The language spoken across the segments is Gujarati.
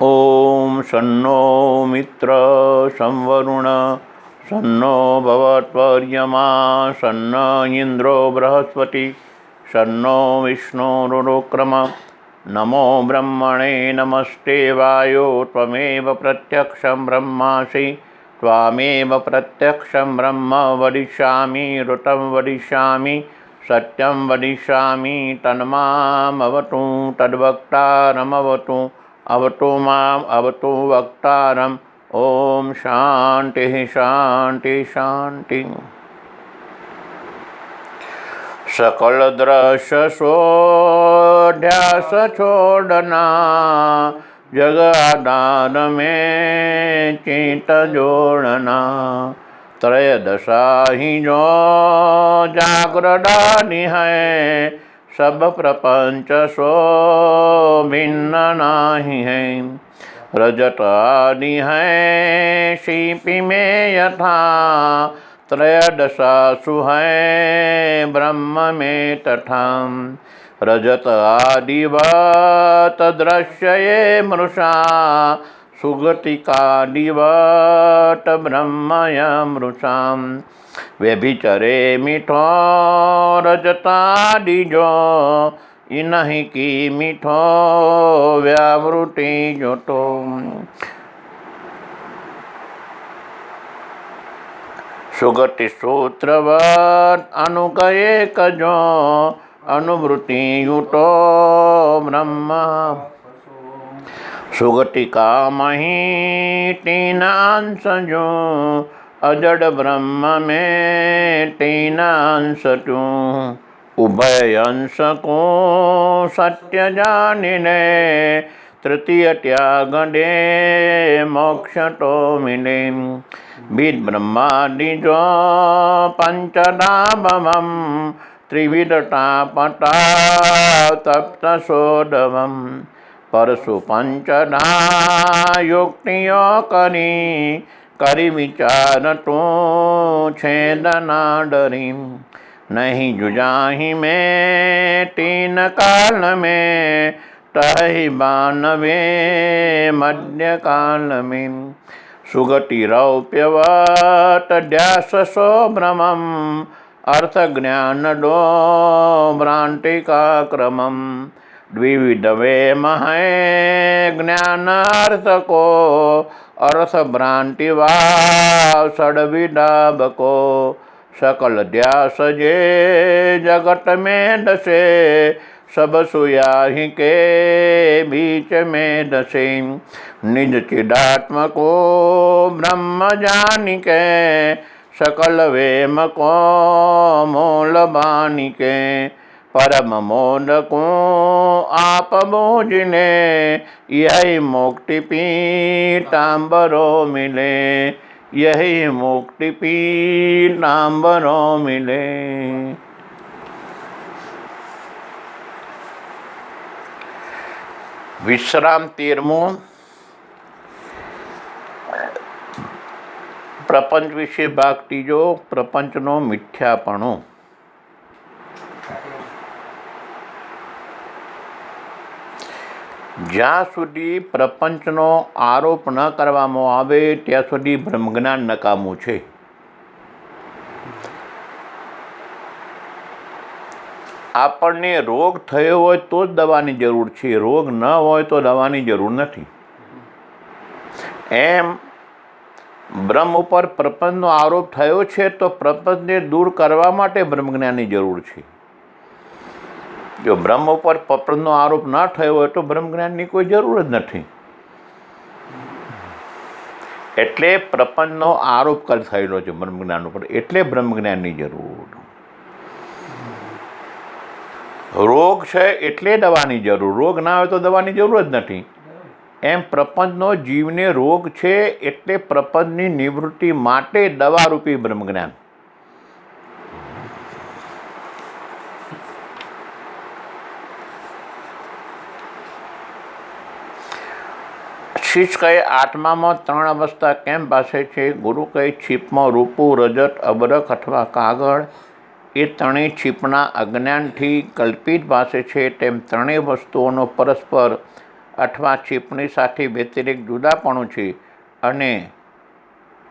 ओम शन्नो मित्र संवरुण शन्नो भवत्वर्यमा शन्न इंद्रो बृहस्पति शन्नो विष्णुरुक्रम। नमो ब्रह्मणे नमस्ते वायो त्वमेव प्रत्यक्षं ब्रह्मासि त्वामेव प्रत्यक्षं ब्रह्म वदिष्यामि ऋतं वदिष्यामि सत्यं वदिष्यामि तन्मामवतु तद्वक्तारमवतु अवतु माम् अवतु वक्तारम्। ओम शांति शांति शांति। सकल दृश्य सोध्यास छोड़ना जग आधार में चित जोड़ना। त्रयोदशा ही जो जागृदानी है सब प्रपंच सो भिन्न नाही है। रजत आदि है शिपि में यथा त्रयोदशासु है ब्रह्म में तथा। रजत आदिवत दृश्य ये मृषा सुगतिकादिवत ब्रह्मय मृषा। व्यभिचरे मिठो रजतादि जो इन्हीं की मिठो व्यावृति जो तो। सुगति सूत्रवत अनुगये कजो अनुभूति युतो ब्रह्म। सुगति का मही तीन अंश जो अजड़ ब्रह्म में तीन अंश तू। उभय अंश को सत्य जानिने तृतीय त्याग दे मोक्ष तो मिले। विद ब्रह्मादि जो पंचधामम त्रिविधता पटा तप्त सोदवम। परशु पंचधा युक्तियों करी विचार तो छेदना डरी। नहीं जुजाही में तीन काल में तहि बानवे मध्य काल में। सुगति रौप्यवत ध्यास सो भ्रमम अर्थ ज्ञान दो भ्रांति का क्रमम। द्विविध वे महे ज्ञान अर्थ को अर्थ भ्रांति वा षड्विधाब को। सकल ध्यास जे जगत में दसे सब सुयाही के बीच में दसे। निज चिदात्म को ब्रह्म जान के सकल वेम को मूल बानी के। परम मोद को आप बोझने यही मुक्ति पीताम्बरो मिले। यही मुक्ति पीताम्बरो मिले। विश्राम 13मो प्रपंच विषे भाग तीजो प्रपंचनो मिथ्यापणो। જ્યાં સુધી પ્રપંચનો આરોપ ન કરવામાં આવે ત્યાં સુધી બ્રહ્મજ્ઞાન નકામું છે. આપણને રોગ થયો હોય તો જ દવાની જરૂર છે, રોગ ન હોય તો દવાની જરૂર નથી. એમ બ્રહ્મ ઉપર પ્રપંચનો આરોપ થયો છે તો પ્રપંચને દૂર કરવા માટે બ્રહ્મજ્ઞાનની જરૂર છે. જો બ્રહ્મ ઉપર પ્રપંચનો આરોપ ન થયો હોય તો બ્રહ્મજ્ઞાનની કોઈ જરૂર જ નથી. એટલે પ્રપંચનો આરોપ થયેલો છે બ્રહ્મજ્ઞાન ઉપર, એટલે બ્રહ્મજ્ઞાનની જરૂર. રોગ છે એટલે દવાની જરૂર, રોગ ના હોય તો દવાની જરૂર જ નથી. એમ પ્રપંચનો જીવને રોગ છે એટલે પ્રપંચની નિવૃત્તિ માટે દવારૂપી બ્રહ્મજ્ઞાન. શીશ કહે આત્મામાં 3 અવસ્થા કેમ પાસે છે? ગુરુ કહે છીપમાં રૂપું, રજત, અબરક અથવા કાગળ એ ત્રણેય છીપના અજ્ઞાનથી કલ્પિત ભાષે છે. તેમ ત્રણેય વસ્તુઓનો પરસ્પર અથવા છીપની સાથે વ્યતિરેક જુદાપણું છે અને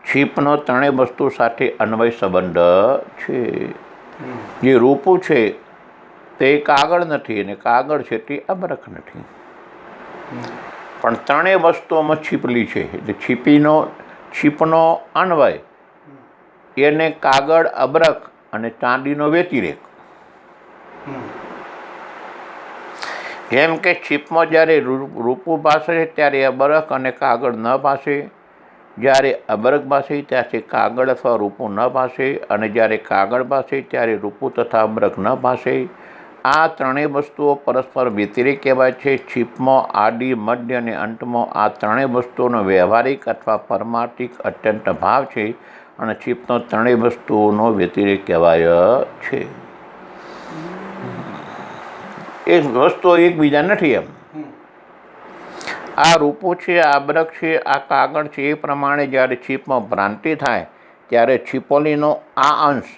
છીપનો ત્રણેય વસ્તુ સાથે અન્વય સંબંધ છે. જે રૂપું છે તે કાગળ નથી અને કાગળ છે તે અબરખ નથી, પણ ત્રણેય વસ્તુઓમાં છીપલી છે. એટલે છીપનો અન્વય એને કાગળ, અબરખ અને ચાંદીનો વ્યતિરેક. જેમ કે છીપમાં જ્યારે રૂપું ભાસે ત્યારે અબરખ અને કાગળ ન ભાસે, જ્યારે અબરખ ભાસે ત્યારે કાગળ અથવા રૂપું ન ભાસે, અને જ્યારે કાગળ ભાસે ત્યારે રૂપું તથા અબરખ ન ભાસે. આ ત્રણેય વસ્તુઓ પરસ્પર વ્યતિરેક કહેવાય છે. છીપમાં આદિ, મધ્ય અને અંતમાં આ ત્રણેય વસ્તુઓનો વ્યવહારિક અથવા પરમાર્થિક અત્યંત ભાવ છે અને છીપનો ત્રણેય વસ્તુઓનો વ્યતિરેક કહેવાય છે. એ વસ્તુઓ એકબીજા નથી એમ. આ રૂપું છે, આ અબરખ છે, આ કાગળ છે. એ પ્રમાણે જ્યારે છીપમાં ભ્રાંતિ થાય ત્યારે છીપોલીનો આ અંશ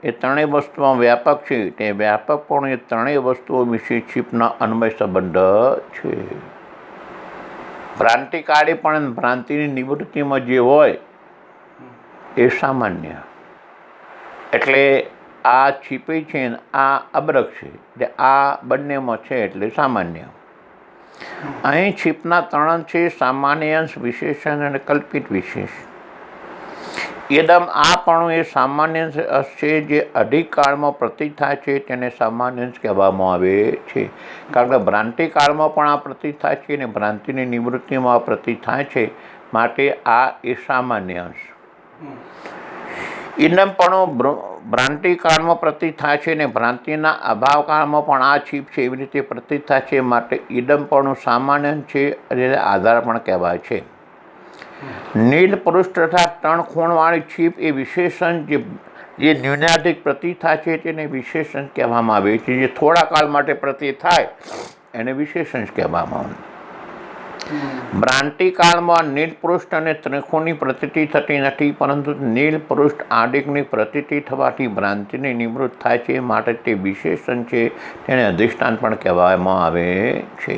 એ ત્રણેય વસ્તુમાં વ્યાપક છે. તે વ્યાપકપણું એ ત્રણેય વસ્તુઓ વિશે છીપના અન્વય સંબંધ છે. ભ્રાંતિ કાઢે પણ ભ્રાંતિની નિવૃત્તિમાં જે હોય એ સામાન્ય. એટલે આ છીપી છે ને આ અબરખ છે, એટલે આ બંનેમાં છે એટલે સામાન્ય. અહીં છીપના ત્રણ અંશ છે: સામાન્ય અંશ, વિશેષણ અને કલ્પિત વિશેષ. એકદમ આ એ સામાન્ય અંશ છે જે અધિક કાળમાં પ્રતીત થાય છે, તેને સામાન્ય અંશ કહેવામાં આવે છે. કારણ કે ભ્રાંતિ કાળમાં પણ આ પ્રતીત થાય છે અને ભ્રાંતિની નિવૃત્તિમાં આ પ્રતીત થાય છે, માટે આ એ સામાન્ય અંશ. ઈદમપણું ભ્રાંતિ કાળમાં પ્રતીત થાય છે અને ભ્રાંતિના અભાવ કાળમાં પણ આ છીપ છે એવી રીતે પ્રતીત થાય છે, માટે ઈદમપણું સામાન્ય છે અને આધાર પણ કહેવાય છે. નીલ પૃષ્ઠ તથા ત્રણ ખૂણવાળી છીપ એ વિશેષણ જે ન્યૂનાધિક પ્રતીત થાય છે તેને વિશેષણ કહેવામાં આવે છે. જે થોડા કાળ માટે પ્રતીત થાય એને વિશેષણ કહેવામાં આવે. ભ્રાંતિ કાળમાં નીલ પૃષ્ઠ અને ત્રિકોણની પ્રતીતિ થતી નથી, પરંતુ નીલ પૃષ્ઠ આડિકની પ્રતીતિ થવાથી ભ્રાંતિની નિવૃત્ત થાય છે, માટે તે વિશેષણ છે. તેને અધિષ્ઠાન પણ કહેવામાં આવે છે.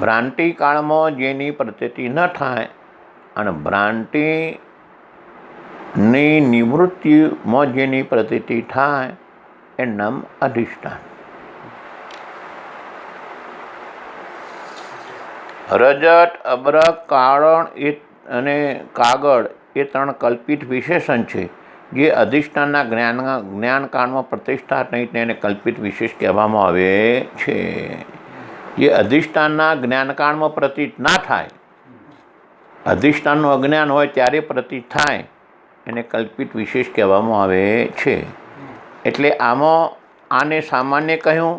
ભ્રાંતિ કાળમાં જેની પ્રતીતિ ન થાય અને ભ્રાંતિની નિવૃત્તિમાં જેની પ્રતીતિ થાય એ નામ અધિષ્ઠાન. રજત, અબરખ, કાળણ અને કાગળ એ ત્રણ કલ્પિત વિશેષણ છે જે અધિષ્ઠાનના જ્ઞાનકાળમાં પ્રતિષ્ઠા નહીં તેને કલ્પિત વિશેષ કહેવામાં આવે છે. જે અધિષ્ઠાનના જ્ઞાનકાળમાં પ્રતીત ના થાય, અધિષ્ઠાનનું અજ્ઞાન હોય ત્યારે પ્રતીત થાય એને કલ્પિત વિશેષ કહેવામાં આવે છે. એટલે આને સામાન્ય કહ્યું,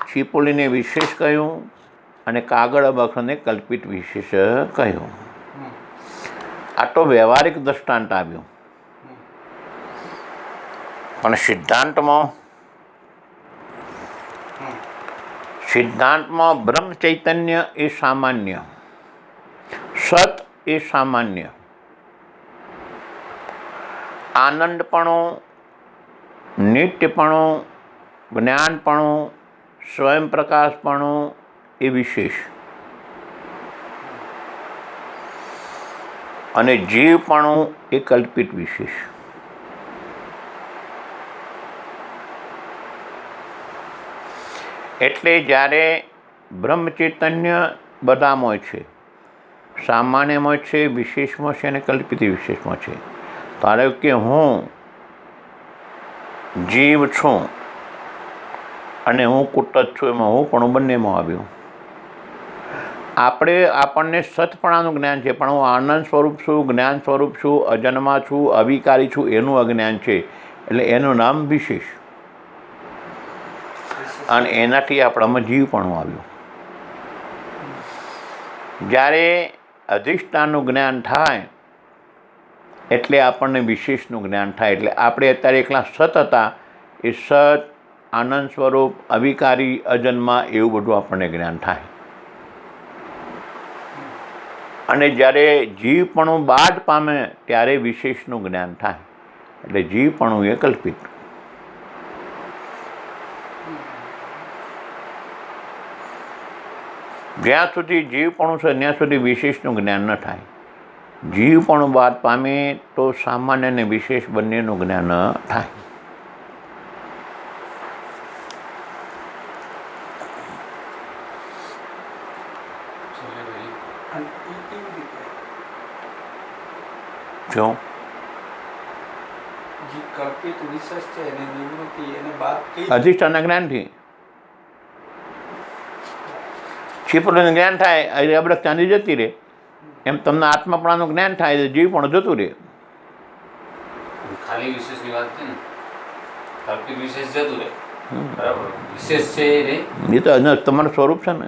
છીપોલીને વિશેષ કહ્યું અને કાગળ અબરખને કલ્પિત વિશેષ કહ્યું. આ તો વ્યવહારિક દ્રષ્ટાંત આવ્યું, પણ સિદ્ધાંતમાં બ્રહ્મ ચૈતન્ય એ સામાન્ય, સત એ સામાન્ય, આનંદપણું, નિત્યપણું, જ્ઞાનપણું, સ્વયં પ્રકાશપણું એ વિશેષ, અને જીવપણું એ કલ્પિત વિશેષ. એટલે જ્યારે બ્રહ્મ ચૈતન્ય બધામાં છે, સામાન્યમાં છે, વિશેષમાં છે અને કલ્પિત વિશેષમાં છે. ધારો કે હું જીવ છું અને હું કુટત છું, એમાં હું પણ બંનેમાં આવ્યું. આપણને સતપણાનું જ્ઞાન છે, પણ હું આનંદ સ્વરૂપ છું, જ્ઞાન સ્વરૂપ છું, અજન્મા છું, અવિકારી છું એનું અજ્ઞાન છે, એટલે એનું નામ વિશેષ. અને એનાથી આપણામાં જીવપણું આવ્યું. જ્યારે અધિષ્ઠાનનું જ્ઞાન થાય એટલે આપણને વિશેષનું જ્ઞાન થાય. એટલે આપણે અત્યારે એકલા સત હતા, એ સત, આનંદ સ્વરૂપ, અવિકારી, અજન્મા એવું બધું આપણને જ્ઞાન થાય. અને જ્યારે જીવપણું બાદ પામે ત્યારે વિશેષનું જ્ઞાન થાય. એટલે જીવપણું એ કલ્પિત. જ્યાં સુધી જીવપણું છે ત્યાં સુધી વિશેષનું જ્ઞાન ન થાય. જીવપણું બાદ પામે તો સામાન્ય અને વિશેષ બંનેનું જ્ઞાન થાય. જો અધિષ્ઠાનના જ્ઞાનથી છીપડું જ્ઞાન થાય, અબડક ચાંદી જતી રહે, એમ તમને આત્માપણાનું જ્ઞાન થાય, જીવ પણ જતું રહે. ખાલી વિશેષની વાત છે ને, કલ્પિત વિશેષ જતું રહે, બરાબર. વિશેષ છે એ તો તમારું સ્વરૂપ છે ને.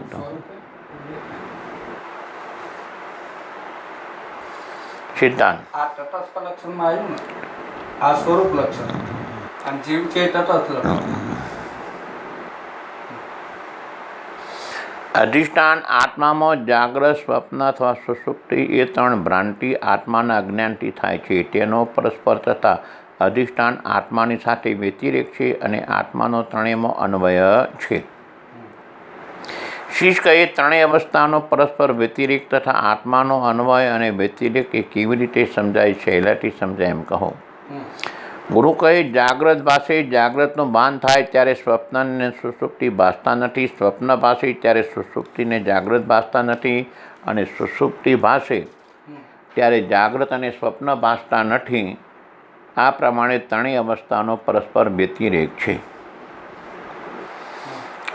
સિદ્ધાંત આ તટસ્થ લક્ષણમાં આવ્યું ને, આ સ્વરૂપ લક્ષણ, અને જીવ છે તટસ્થ લક્ષણ. અધિષ્ઠાન આત્મામાં જાગ્રત, સ્વપ્ન અથવા સુષુપ્તિ એ ત્રણ ભ્રાંતિ આત્માના અજ્ઞાનથી થાય છે. તેનો પરસ્પર તથા અધિષ્ઠાન આત્માની સાથે વ્યતિરેક છે અને આત્માનો ત્રણેયમાં અન્વય છે. શીશ કહે ત્રણેય અવસ્થાનો પરસ્પર વ્યતિરેક તથા આત્માનો અન્વય અને વ્યતિરેક એ કેવી રીતે સમજાય, સહેલાથી સમજાય એમ કહો. ગુરુ કહે જાગ્રત ભાષે જાગ્રતનું ભાન થાય ત્યારે સ્વપ્નને સુષુપ્તિ ભાસતા નથી, સ્વપ્ન ભાષે ત્યારે સુષુપ્તિને જાગ્રત ભાસતા નથી, અને સુષુપ્તિ ભાષે ત્યારે જાગ્રત અને સ્વપ્ન ભાસતા નથી. આ પ્રમાણે ત્રણેય અવસ્થાનો પરસ્પર વ્યતિરેક છે.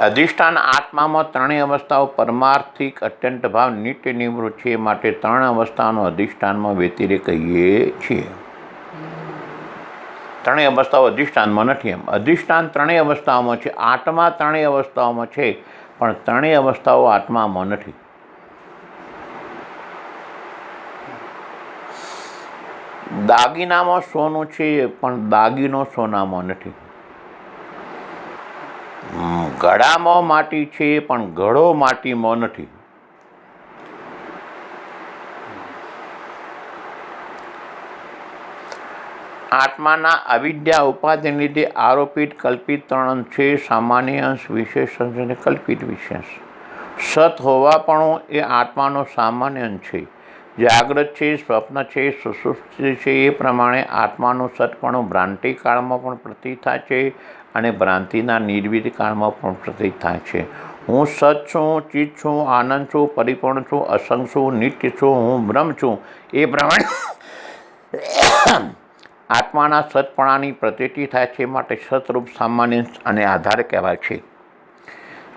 અધિષ્ઠાન આત્મામાં ત્રણેય અવસ્થાઓ પરમાર્થિક અત્યંત ભાવ નિત્ય નિવૃત્ત છે, માટે ત્રણ અવસ્થાનો અધિષ્ઠાનમાં વ્યતિરેક કહીએ છીએ. ત્રણેય અવસ્થાઓ અધિષ્ઠાનમાં નથી. એમ અધિષ્ઠાન ત્રણેય અવસ્થાઓમાં છે, આત્મા ત્રણેય અવસ્થાઓમાં છે, પણ ત્રણેય અવસ્થાઓ આત્મામાં નથી. દાગીનામાં સોનું છે, પણ દાગીનો સોનામાં નથી. ઘડામાં માટી છે, પણ ઘડો માટીમાં નથી. આત્માના અવિદ્યા ઉપાધિને લીધે આરોપિત કલ્પિત ત્રણ અંશ છે, સામાન્ય અંશ, વિશેષ અંશ અને કલ્પિત વિશેષ. સત હોવાપણું એ આત્માનો સામાન્ય અંશ છે. જાગ્રત છે, સ્વપ્ન છે, સુષુપ્તિ છે, એ પ્રમાણે આત્માનું સતપણું ભ્રાંતિ કાળમાં પણ પ્રતીત થાય છે અને ભ્રાંતિના નિર્વિધ કાળમાં પણ પ્રતીત થાય છે. હું સત છું, ચિત્ત છું, આનંદ છું, પરિપૂર્ણ છું, અસંગ છું, નિત્ય છું, હું બ્રહ્મ છું, એ પ્રમાણે આત્માના સતપણાની પ્રતીતિ થાય છે, માટે સતરૂપ સામાન્ય અને આધાર કહેવાય છે.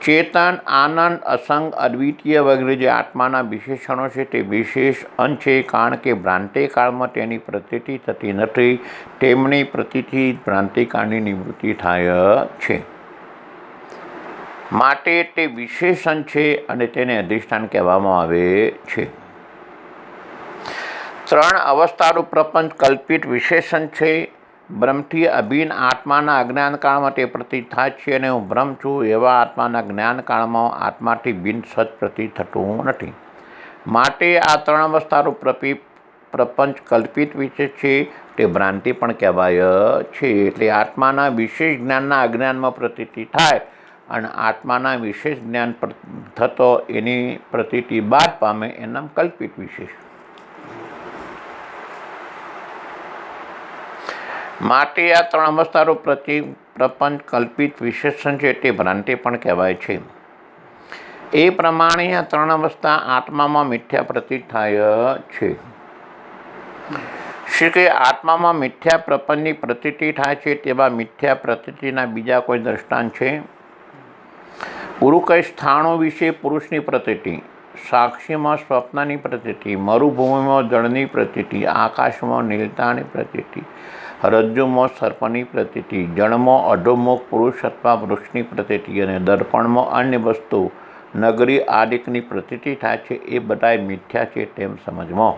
ચેતન, આનંદ, અસંગ, અદ્વિતીય વગેરે જે આત્માના વિશેષણો છે તે વિશેષ અંશ છે, કારણ કે ભ્રાંતિ કાળમાં તેની પ્રતીતિ થતી નથી. તેમની પ્રતીતિ ભ્રાંતિકાળની નિવૃત્તિ થાય છે, માટે તે વિશેષણ છે અને તેને અધિષ્ઠાન કહેવામાં આવે છે. ત્રણ અવસ્થારૂપ પ્રપંચ કલ્પિત વિશેષણ છે. બ્રહ્મથી અભિન્ન આત્માના અજ્ઞાનકાળમાં તે પ્રતીત થાય છે, અને હું બ્રહ્મ છું એવા આત્માના જ્ઞાનકાળમાં આત્માથી ભિન્ન સત પ્રતીત થતું નથી. માટે આ ત્રણ અવસ્થારૂપ પ્રપંચ કલ્પિત વિશેષ છે, તે ભ્રાંતિ પણ કહેવાય છે. એટલે આત્માના વિશેષ જ્ઞાનના અજ્ઞાનમાં પ્રતીતિ થાય અને આત્માના વિશેષ જ્ઞાન થતો એની પ્રતીતિ બાદ પામે એનામ કલ્પિત વિશેષ. માટે આ ત્રણ અવસ્થારૂપ પ્રપંચ કલ્પિત વિશેષણ છે, તે ભ્રાંતિ પણ કહેવાય છે. એ પ્રમાણે આ ત્રણ અવસ્થા આત્મામાં મિથ્યા પ્રતીત થાય છે. શ્રી કે આત્મામાં મિથ્યા પ્રપંચની પ્રતીતિ થાય છે, તેવા મિથ્યા પ્રતીતિના બીજા કોઈ દ્રષ્ટાંત છે? ગુરુ કહે સ્થાણો વિશે પુરુષની પ્રતીતિ, સાક્ષીમાં સ્વપ્નની પ્રતીતિ, મરુભૂમિમાં જળની પ્રતીતિ, આકાશમાં નીલતાની પ્રતીતિ, રજ્જુમાં સર્પની પ્રતીતિ, જળમાં અધોમુખ પુરુષ અથવા વૃક્ષની પ્રતીતિ અને દર્પણમાં અન્ય વસ્તુ નગરી આદિકની પ્રતીતિ થાય છે, એ બધાય મિથ્યા છે તેમ સમજમાં.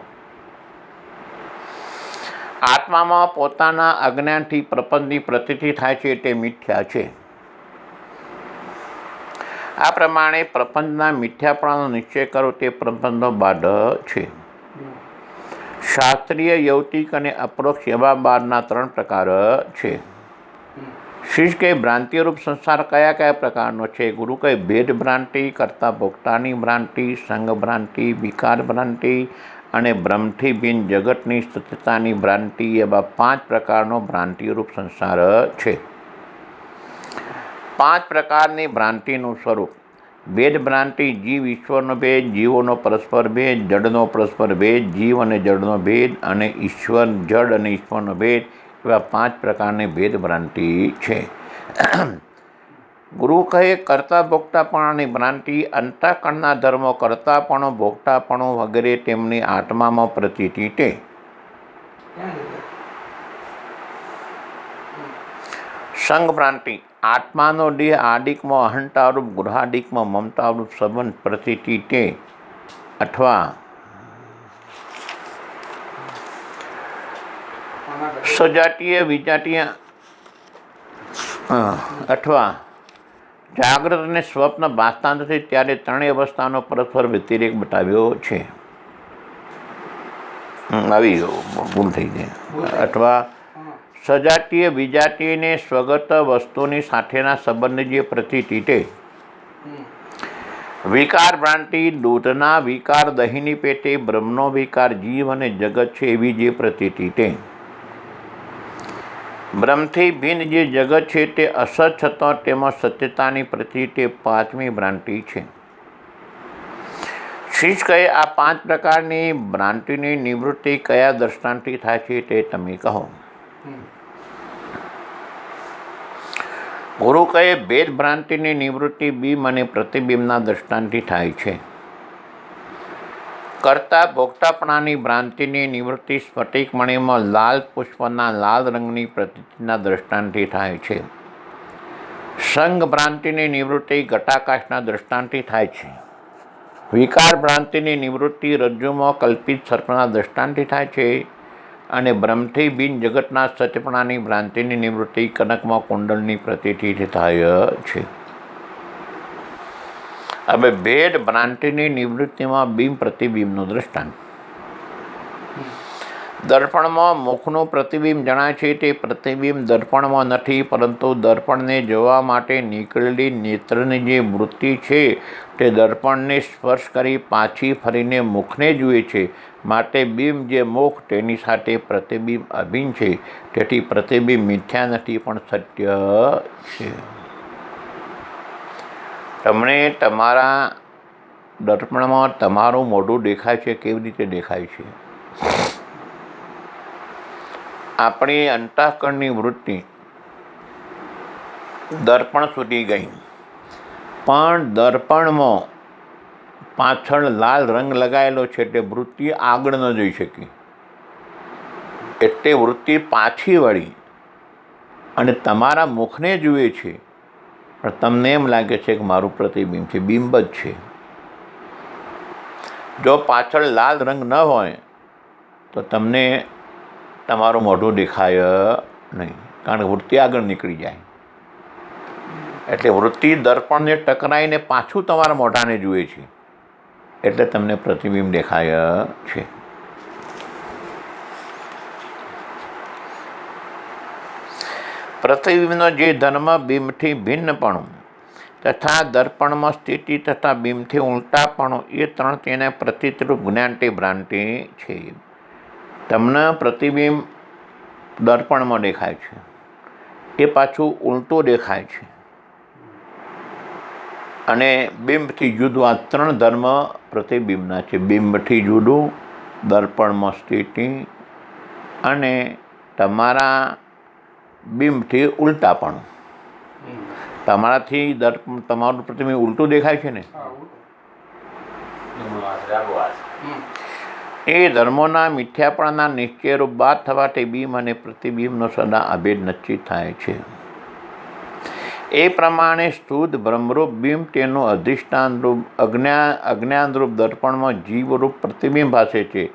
આત્મામાં પોતાના અજ્ઞાનથી પ્રપંચની પ્રતીતિ થાય છે તે મિથ્યા છે. આ પ્રમાણે પ્રપંચના મિથ્યાપણાનો નિશ્ચય કરો તે પ્રપંચનો બાધ છે. શાસ્ત્રીય, યૌતિક અને અપરોક્ષ એવા બાદના ત્રણ પ્રકાર છે. શિષ્ય કહે ભ્રાંતિરૂપ સંસાર કયા કયા પ્રકારનો છે? ગુરુ કહે ભેદ ભ્રાંતિ, કરતા ભોગતાની ભ્રાંતિ, સંગ ભ્રાંતિ, વિકાર ભ્રાંતિ અને બ્રહ્મથી ભિન્ન જગતની સત્યતાની ભ્રાંતિ, એવા 5 પ્રકારનો ભ્રાંતિરૂપ સંસાર છે. 5 પ્રકારની ભ્રાંતિનું સ્વરૂપ: ભેદ ભ્રાંતિ, જીવ ઈશ્વરનો ભેદ, જીવોનો પરસ્પર ભેદ, જડનો પરસ્પર ભેદ, જીવ અને જડનો ભેદ અને ઈશ્વર, જડ અને ઈશ્વરનો ભેદ, એવા 5 પ્રકારની ભેદ ભ્રાંતિ છે. ગુરુ કહે કરતા ભોગતાપણાની ભ્રાંતિ, અંતઃકરણના ધર્મો કરતાપણું, ભોગતાપણું વગેરે તેમની આત્મામાં પ્રતીતિ તે. સંગ ભ્રાંતિ, આત્માનો દેહ આદિકમાં અહંતારૂપ, ગૃહાદિકમાં મમતારૂપ સંબંધ પ્રતીતિ તે અથવા સજાતીય વિજાતીય અથવા જાગ્રત અને સ્વપ્ન ભાસતા નથી ત્યારે 3 અવસ્થાનો પરસ્પર વ્યતિરેક બતાવ્યો છે. આવી ભૂલ થઈ જાય. અથવા સજાતીય વિજાતીયને સ્વગત વસ્તુની સાથેના સંબંધ જે પ્રતીતિ તે. વિકાર ભ્રાંતિ, દૂધના વિકાર દહીંની પેટે, બ્રહ્મનો વિકાર જીવ અને જગત છે એવી જે પ્રતીતિ તે. બ્રહ્મથી ભિન્ન જે જગત છે તે અસત છતાં તેમાં સત્યતાની પ્રતીતિ 5મી ભ્રાંતિ છે. શિષ્ય કહે આ 5 પ્રકારની ભ્રાંતિની નિવૃત્તિ કયા દ્રષ્ટાંતથી થાય છે તે તમે કહો. ગુરુ કહે ભેદ ભ્રાંતિની નિવૃત્તિ બિંબ અને પ્રતિબિંબના દ્રષ્ટાંતથી થાય છે. કરતા ભોગતાપણાની ભ્રાંતિની નિવૃત્તિ સ્ફટિકમણીમાં લાલ પુષ્પના લાલ રંગની પ્રતીતિના દ્રષ્ટાંતથી થાય છે. સંગ ભ્રાંતિની નિવૃત્તિ ઘટાકાશના દ્રષ્ટાંતથી થાય છે. વિકાર ભ્રાંતિની નિવૃત્તિ રજ્જુમાં કલ્પિત સર્પના દ્રષ્ટાંતથી થાય છે. અને બ્રહ્મથી બિન જગતના સત્યપણાની ભ્રાંતિની નિવૃત્તિ કનકમાં કુંડલની પ્રતીતિથી થાય છે. હવે ભેદ ભ્રાંતિની નિવૃત્તિમાં બિંબ પ્રતિબિંબનું દ્રષ્ટાંત. દર્પણમાં મુખનું પ્રતિબિંબ જણાય છે તે પ્રતિબિંબ દર્પણમાં નથી, પરંતુ દર્પણને જોવા માટે નીકળેલી નેત્રની જે વૃત્તિ છે તે દર્પણને સ્પર્શ કરી પાછી ફરીને મુખને જુએ છે. માટે બિંબ જે મુખ તેની સાથે પ્રતિબિંબ અભિન્ન છે. તેથી પ્રતિબિંબ મિથ્યા નથી પણ સત્ય છે. તમને તમારા દર્પણમાં તમારું મોઢું દેખાય છે. કેવી રીતે દેખાય છે? આપણી અંતઃકરણની વૃત્તિ દર્પણ સુધી ગઈ, પણ દર્પણમાં પાછળ લાલ રંગ લગાવેલો છે એટલે વૃત્તિ આગળ ન જઈ શકી. એટલે વૃત્તિ પાછી વળી અને તમારા મુખને જુએ છે, પણ તમને એમ લાગે છે કે મારું પ્રતિબિંબ છે, બિંબ જ છે. જો પાછળ લાલ રંગ ન હોય તો તમને તમારું મોઢું દેખાય નહીં, કારણ કે વૃત્તિ આગળ નીકળી જાય. એટલે વૃત્તિ દર્પણને ટકરાઈને પાછું તમારા મોઢાને જુએ છે, એટલે તમને પ્રતિબિંબ દેખાય છે. પ્રતિબિંબનો જે ધર્મ બિંબથી ભિન્નપણું તથા દર્પણમાં સ્થિતિ તથા બિંબથી ઉલટાપણું, એ 3 તેને પ્રતીતરૂપ જ્ઞાન તે ભ્રાંતિ છે. તમને પ્રતિબિંબ દર્પણમાં દેખાય છે, એ પાછું ઉલટું દેખાય છે અને બિંબથી જુદું. આ 3 ધર્મ પ્રતિબિંબના છે. બિંબથી જુદું, દર્પણમાં સ્થિતિ અને તમારા બિંબથી ઉલટાપણું. તમારાથી તમારું પ્રતિબિંબ ઉલટું દેખાય છે ને, એ ધર્મોના મિથ્યાપણાના નિશ્ચયરૂપ બાદ થવાથી બિંબ અને પ્રતિબિંબનો સદા અભેદ નિશ્ચિત થાય છે. એ પ્રમાણે શુદ્ધ બ્રહ્મરૂપ બિંબ તેનું અધિષ્ઠાનરૂપ અજ્ઞાનરૂપ દર્પણમાં જીવરૂપ પ્રતિબિંબ ભાસે છે.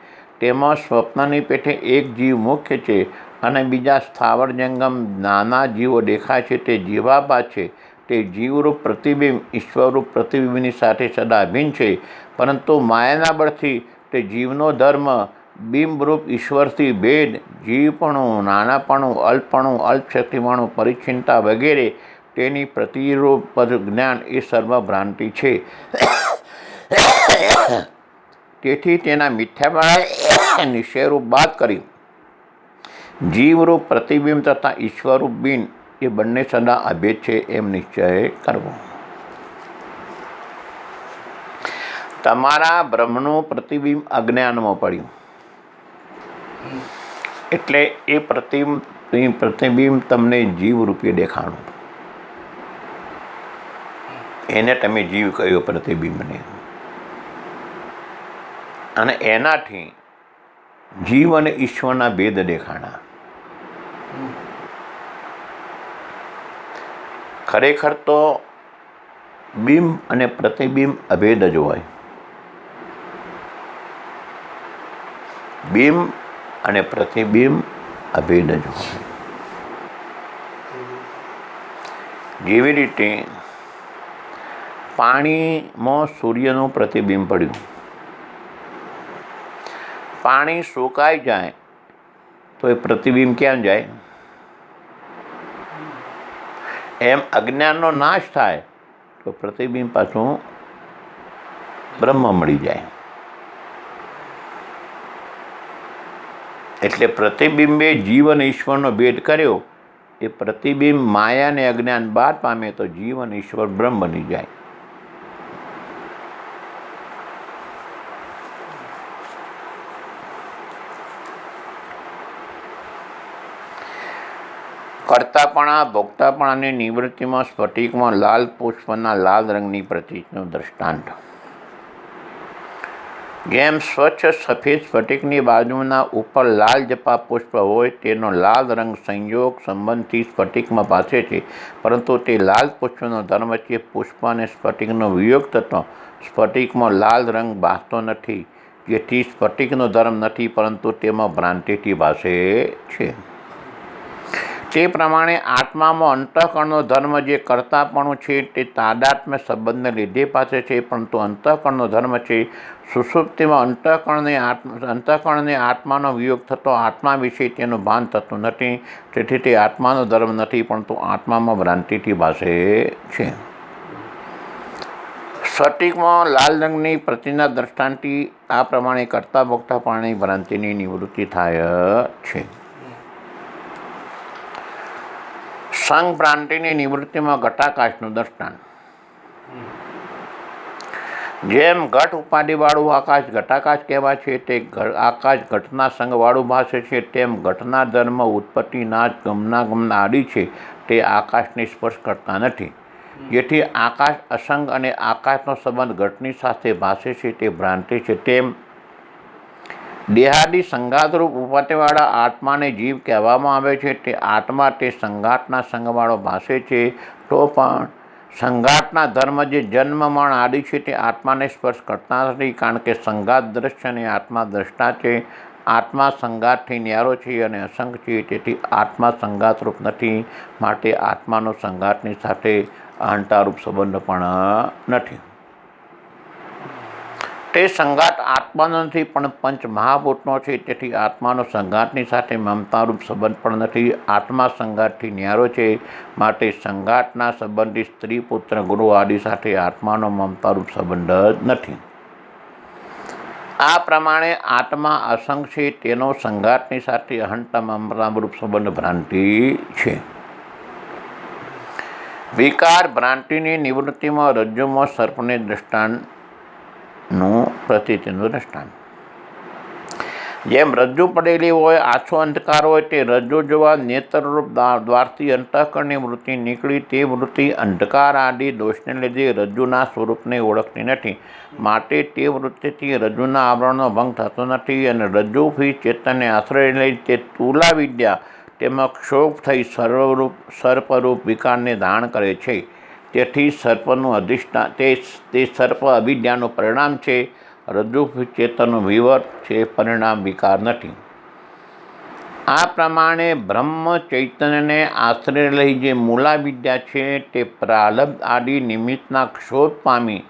તેમાં સ્વપ્નની પેઠે એક જીવ મુખ્ય છે અને બીજા સ્થાવર જંગમ નાના જીવો દેખાય છે તે જીવાભાસ છે. તે જીવરૂપ પ્રતિબિંબ ઈશ્વરરૂપ પ્રતિબિંબની સાથે સદા અભિન્ન છે, પરંતુ માયાના બળથી તે જીવનો ધર્મ બિંબરૂપ ઈશ્વરથી ભેદ, જીવપણું, નાનાપણું, અલ્પપણું, અલ્પશક્તિપણું, પરિચ્છિન્નતા વગેરે તેની પ્રતિરૂપ જ્ઞાન એ સર્વ ભ્રાંતિ છે. તેથી તેના મિથ્યાપણા નિશ્ચયરૂપ બાદ કરી જીવરૂપ પ્રતિબિંબ તથા ઈશ્વરરૂપ બિન એ બંને સદા અભેદ છે એમ નિશ્ચય કરવો. તમારા બ્રહ્મનું પ્રતિબિંબ અજ્ઞાનમાં પડ્યું એટલે એ પ્રતિબિંબ તમને જીવરૂપે દેખાણું. એને તમે જીવ કહ્યો પ્રતિબિંબને, અને એનાથી જીવ અને ઈશ્વરના ભેદ દેખાણા. ખરેખર તો બિંબ અને પ્રતિબિંબ અભેદ જ હોય. બિંબ અને પ્રતિબિંબ અભેદ જ હોય. જેવી રીતે પાણીમાં સૂર્યનું પ્રતિબિંબ પડ્યું, પાણી સુકાઈ જાય તો એ પ્રતિબિંબ ક્યાં જાય? એમ અજ્ઞાનનો નાશ થાય તો પ્રતિબિંબ પાછું બ્રહ્મ મળી જાય. એટલે પ્રતિબિંબે જીવ અને ઈશ્વરનો ભેદ કર્યો. એ પ્રતિબિંબ માયા અને અજ્ઞાન બાદ પામે તો જીવ અને ઈશ્વર બ્રહ્મ બની જાય. કર્તાપણા ભોગતાપણાની નિવૃત્તિમાં સ્ફટિકમાં લાલ પુષ્પના લાલ રંગની પ્રતીકનું દૃષ્ટાંત. જેમ સ્વચ્છ સફેદ સ્ફટિકની બાજુના ઉપર લાલ જપા પુષ્પ હોય તેનો લાલ રંગ સંયોગ સંબંધથી સ્ફટિકમાં ભાસે છે, પરંતુ તે લાલ પુષ્પનો ધર્મ વચ્ચે પુષ્પ અને સ્ફટિકનો વિયોગ થતો સ્ફટિકમાં લાલ રંગ ભાસતો નથી, જેથી સ્ફટિકનો ધર્મ નથી પરંતુ તેમાં ભ્રાંતિથી ભાસે છે. તે પ્રમાણે આત્મામાં અંતઃકરણનો ધર્મ જે કર્તાપણું છે તે તાદાત્મ્ય સંબંધને લીધે પાસે છે, પરંતુ અંતઃકરણનો ધર્મ છે સુષુપ્તિમાં અંતઃકરણને આત્માનો વિયોગ થતો આત્મા વિશે તેનું ભાન થતું નથી. તેથી તે આત્માનો ધર્મ નથી પરંતુ આત્મામાં ભ્રાંતિથી ભાસે છે. સ્ફટિકમાં લાલ રંગની પ્રતિના દ્રષ્ટાંતથી આ પ્રમાણે કરતા ભોગતાપણાની ભ્રાંતિની નિવૃત્તિ થાય છે. સંગ ભ્રાંતિની નિવૃત્તિમાં ઘટાકાશનું દ્રષ્ટાંત. જેમ ઘટ ઉપાધિવાળું આકાશ ઘટાકાશ કહેવાય છે, તે આકાશ ઘટના સંગવાળું ભાસે છે, તેમ ઘટના ધર્મ ઉત્પત્તિ નાશ ગમના આદિ છે તે આકાશને સ્પર્શ કરતા નથી. જેથી આકાશ અસંગ અને આકાશનો સંબંધ ઘટની સાથે ભાસે છે તે ભ્રાંતિ છે. તેમ દેહાદિ સંઘાતરૂપ ઉપાધિવાળા આત્માને જીવ કહેવામાં આવે છે. તે આત્મા તે સંઘાતના સંગવાળો ભાસે છે, તો પણ સંઘાતના ધર્મ જે જન્મ મરણ આદિ છે તે આત્માને સ્પર્શ કરતા નથી, કારણ કે સંઘાત દ્રશ્ય અને આત્મા દ્રષ્ટા છે. આત્મા સંઘાતથી ન્યારો છે અને અસંગ છે, તેથી આત્મા સંઘાતરૂપ નથી, માટે આત્માનો સંઘાતની સાથે અહંતારૂપ સંબંધ પણ નથી. તે સંઘાત આત્માનો નથી પણ પંચ મહાભૂતનો છે, તેથી આત્માનો સંઘાતની સાથે મમતારૂપ સંબંધ પણ નથી. આત્મા સંઘાતથી ન્યારો છે, માટે સંઘાતના સંબંધી સ્ત્રી પુત્ર ગુરુ આદિ સાથે આત્માનો મમતારૂપ સંબંધ જ નથી. આ પ્રમાણે આત્મા અસંગ છે, તેનો સંઘાતની સાથે અહંતા મમતારૂપ સંબંધ ભ્રાંતિ છે. વિકાર ભ્રાંતિની નિવૃત્તિમાં રજ્જુમાં સર્પને દ્રષ્ટાંતનું પ્રતીતિનું દ્રષ્ટાંત. જેમ રજ્જુ પડેલી હોય, આછો અંધકાર હોય, તે રજ્જુ જોવા નેત્રરૂપ દ્વારથી અંતઃકરણની વૃત્તિ નીકળી. તે વૃત્તિ અંધકાર આદિ દોષને લીધે રજ્જુના સ્વરૂપને ઓળખતી નથી, માટે તે વૃત્તિથી રજ્જુના આવરણનો ભંગ થતો નથી, અને રજ્જુથી ચેતનને આશ્રય લઈ તે તુલા વિદ્યા તેમાં ક્ષોભ થઈ સર્પરૂપ વિકારને ધારણ કરે છે. તેથી સર્પનું અધિષ્ઠાન તે સર્પ અવિદ્યાનું પરિણામ છે. રજ્જુ ચેતનનું વિવર્ત છે, પરિણામ વિકાર નથી. આ પ્રમાણે બ્રહ્મ ચૈતન્યને આશ્રય લઈ જે મૂલા વિદ્યા છે તે પ્રારબ્ધ આદિ નિમિત્તના ક્ષોભ પામી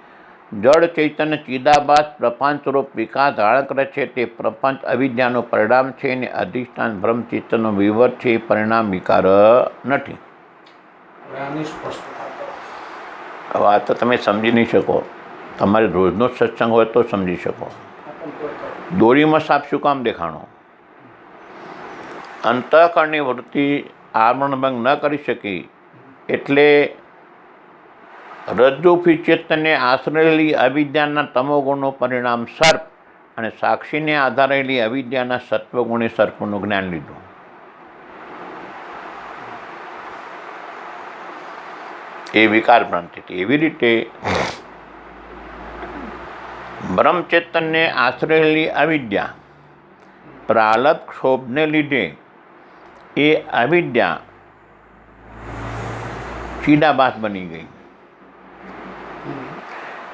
જળ ચૈતન્ય ચિદાભાસ પ્રપંચ સ્વરૂપ વિકાસ ધારણ કરે છે તે પ્રપંચ અવિદ્યાનું પરિણામ છે અને અધિષ્ઠાન બ્રહ્મ ચૈતન્યનો વિવર છે, એ પરિણામ વિકાર નથી. હવે આની સ્પષ્ટતા કરો. હવે આ તો તમે સમજી નહીં શકો. તમારે રોજનો સત્સંગ હોય તો સમજી શકો. આપણને કોઈ કરો. દોરીમાં સાપ શું કામ દેખાણો? અંતઃકરણની વૃત્તિ આવરણભંગ ન કરી શકી એટલે રજ્જુભી ચેતનને આશ્રયેલી અવિદ્યાના તમોગુણનું પરિણામ સર્પ અને સાક્ષીને આધારેલી અવિદ્યાના સત્વગુણે સર્પનું જ્ઞાન લીધું. એ વિકાર ભ્રાંતિ હતી. એવી રીતે બ્રહ્મચેતનને આશ્રયેલી અવિદ્યા પ્રાલબ્ધ ક્ષોભને લીધે એ અવિદ્યા ચિદાભાસ બની ગઈ.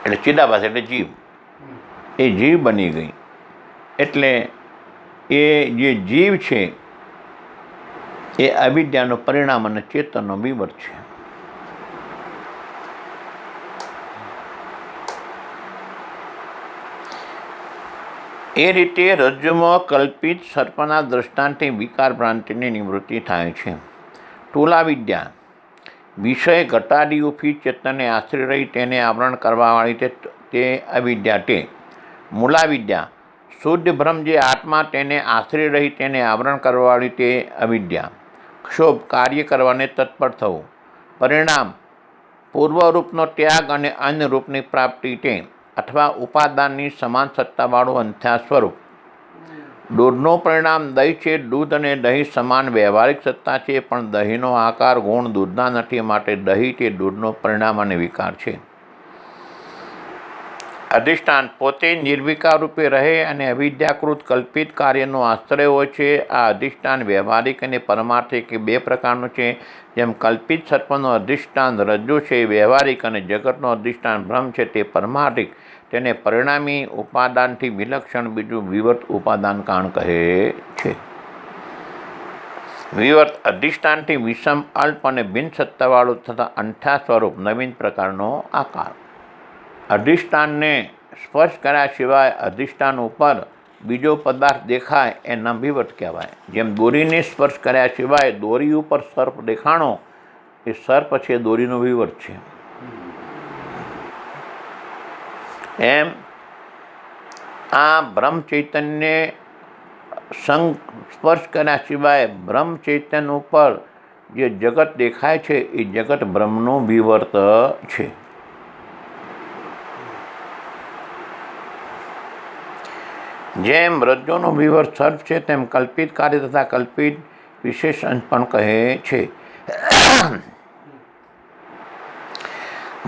એટલે ચિદાભાસ એટલે જીવ. એ જીવ બની ગઈ એટલે એ જે જીવ છે એ અવિદ્યાનું પરિણામ અને ચેતનનો વિવર છે. એ રીતે રજ્જુમાં કલ્પિત સર્પના દ્રષ્ટાંતે વિકાર ભ્રાંતિની નિવૃત્તિ થાય છે. સ્થૂલાવિદ્યા વિષય ઘટાડીઓથી ચેતનને આશ્રય રહી તેને આવરણ કરવાવાળી તે અવિદ્યા તે. મૂલાવિદ્યા શુદ્ધ બ્રહ્મ જે આત્મા તેને આશ્રય રહી તેને આવરણ કરવાવાળી તે અવિદ્યા. ક્ષોભ કાર્ય કરવાને તત્પર થવું. પરિણામ પૂર્વરૂપનો ત્યાગ અને અન્ય રૂપની પ્રાપ્તિ તે અથવા ઉપાદાનની સમાન સત્તાવાળું અંથ્યા સ્વરૂપ. દૂધનું પરિણામ દહીં છે. દૂધ અને દહીં સમાન વ્યવહારિક સત્તા છે, પણ દહીંનો આકાર ગુણ દૂધના નથી, માટે દહીં તે દૂધનું પરિણામ અને વિકાર છે. અધિષ્ઠાન પોતે નિર્વિકાર રૂપે રહે અને અવિદ્યાકૃત કલ્પિત કાર્યનો આશ્રય હોય છે. આ અધિષ્ઠાન વ્યવહારિક અને પરમાર્થિક બે પ્રકારનું છે. જેમ કલ્પિત સર્પનું અધિષ્ઠાન રજ્જુ છે વ્યવહારિક અને જગતનું અધિષ્ઠાન બ્રહ્મ છે તે પરમાર્થિક. તેને પરિણામી ઉપાદાનથી વિલક્ષણ બીજું વિવર્ત ઉપાદાન કારણ કહે છે. વિવર્ત અધિષ્ઠાનથી વિષમ અલ્પ અને બિન સત્તાવાળું તથા અંઠા સ્વરૂપ નવીન પ્રકારનો આકાર. અધિષ્ઠાનને સ્પર્શ કર્યા સિવાય અધિષ્ઠાન ઉપર બીજો પદાર્થ દેખાય એના વિવર્ત કહેવાય. જેમ દોરીને સ્પર્શ કર્યા સિવાય દોરી ઉપર સર્પ દેખાણો એ સર્પ છે, દોરીનો વિવર્ત છે. એમ આ બ્રહ્મ ચૈતન્ય સ્પર્શ કર્યા સિવાય બ્રહ્મ ચૈતન્ય ઉપર જે જગત દેખાય છે એ જગત બ્રહ્મનું વિવર્ત છે. જેમ રજ્જુનું વિવર્ત સર્પ છે તેમ કલ્પિત કાર્ય તથા કલ્પિત વિશેષ અંશ પણ કહે છે.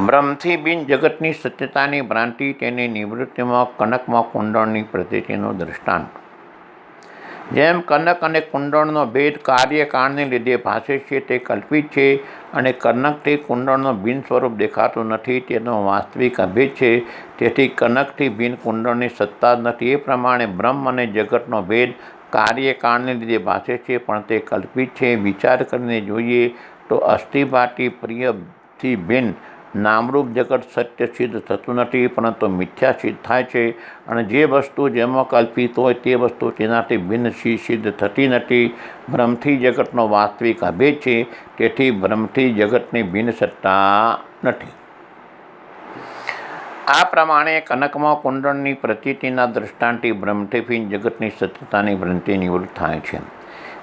બ્રહ્મથી બિન જગતની સત્યતાની ભ્રાંતિ તેની નિવૃત્તિમાં કનકમાં કુંડળની પ્રતીતિનું દૃષ્ટાંત. જેમ કનક અને કુંડળનો ભેદ કાર્યકાળને લીધે ભાસે છે તે કલ્પિત છે અને કનકથી કુંડળનો ભિન્ન સ્વરૂપ દેખાતું નથી તેનો વાસ્તવિક અભેદ છે. તેથી કનકથી ભિન્ન કુંડળની સત્તા જ નથી. એ પ્રમાણે બ્રહ્મ અને જગતનો ભેદ કાર્યકાળને લીધે ભાસે છે પણ તે કલ્પિત છે. વિચાર કરીને જોઈએ તો અસ્થિભાતી પ્રિયથી ભિન્ન નામરૂપ જગત સત્ય સિદ્ધ થતું નથી પરંતુ મિથ્યા સિદ્ધ થાય છે. અને જે વસ્તુ જેમાં કલ્પિત હોય તે વસ્તુ તેનાથી ભિન્ન સિદ્ધ થતી નથી. બ્રહ્મથી જગતનો વાસ્તવિક અભેદ છે. તેથી બ્રહ્મથી જગતની ભિન્ન સત્તા નથી. આ પ્રમાણે કનકમાં કુંડળની પ્રતીતિના દૃષ્ટાંતથી બ્રહ્મથી ભિન્ન જગતની સત્યતાની ભ્રાંતિ નિવૃત્ત થાય છે.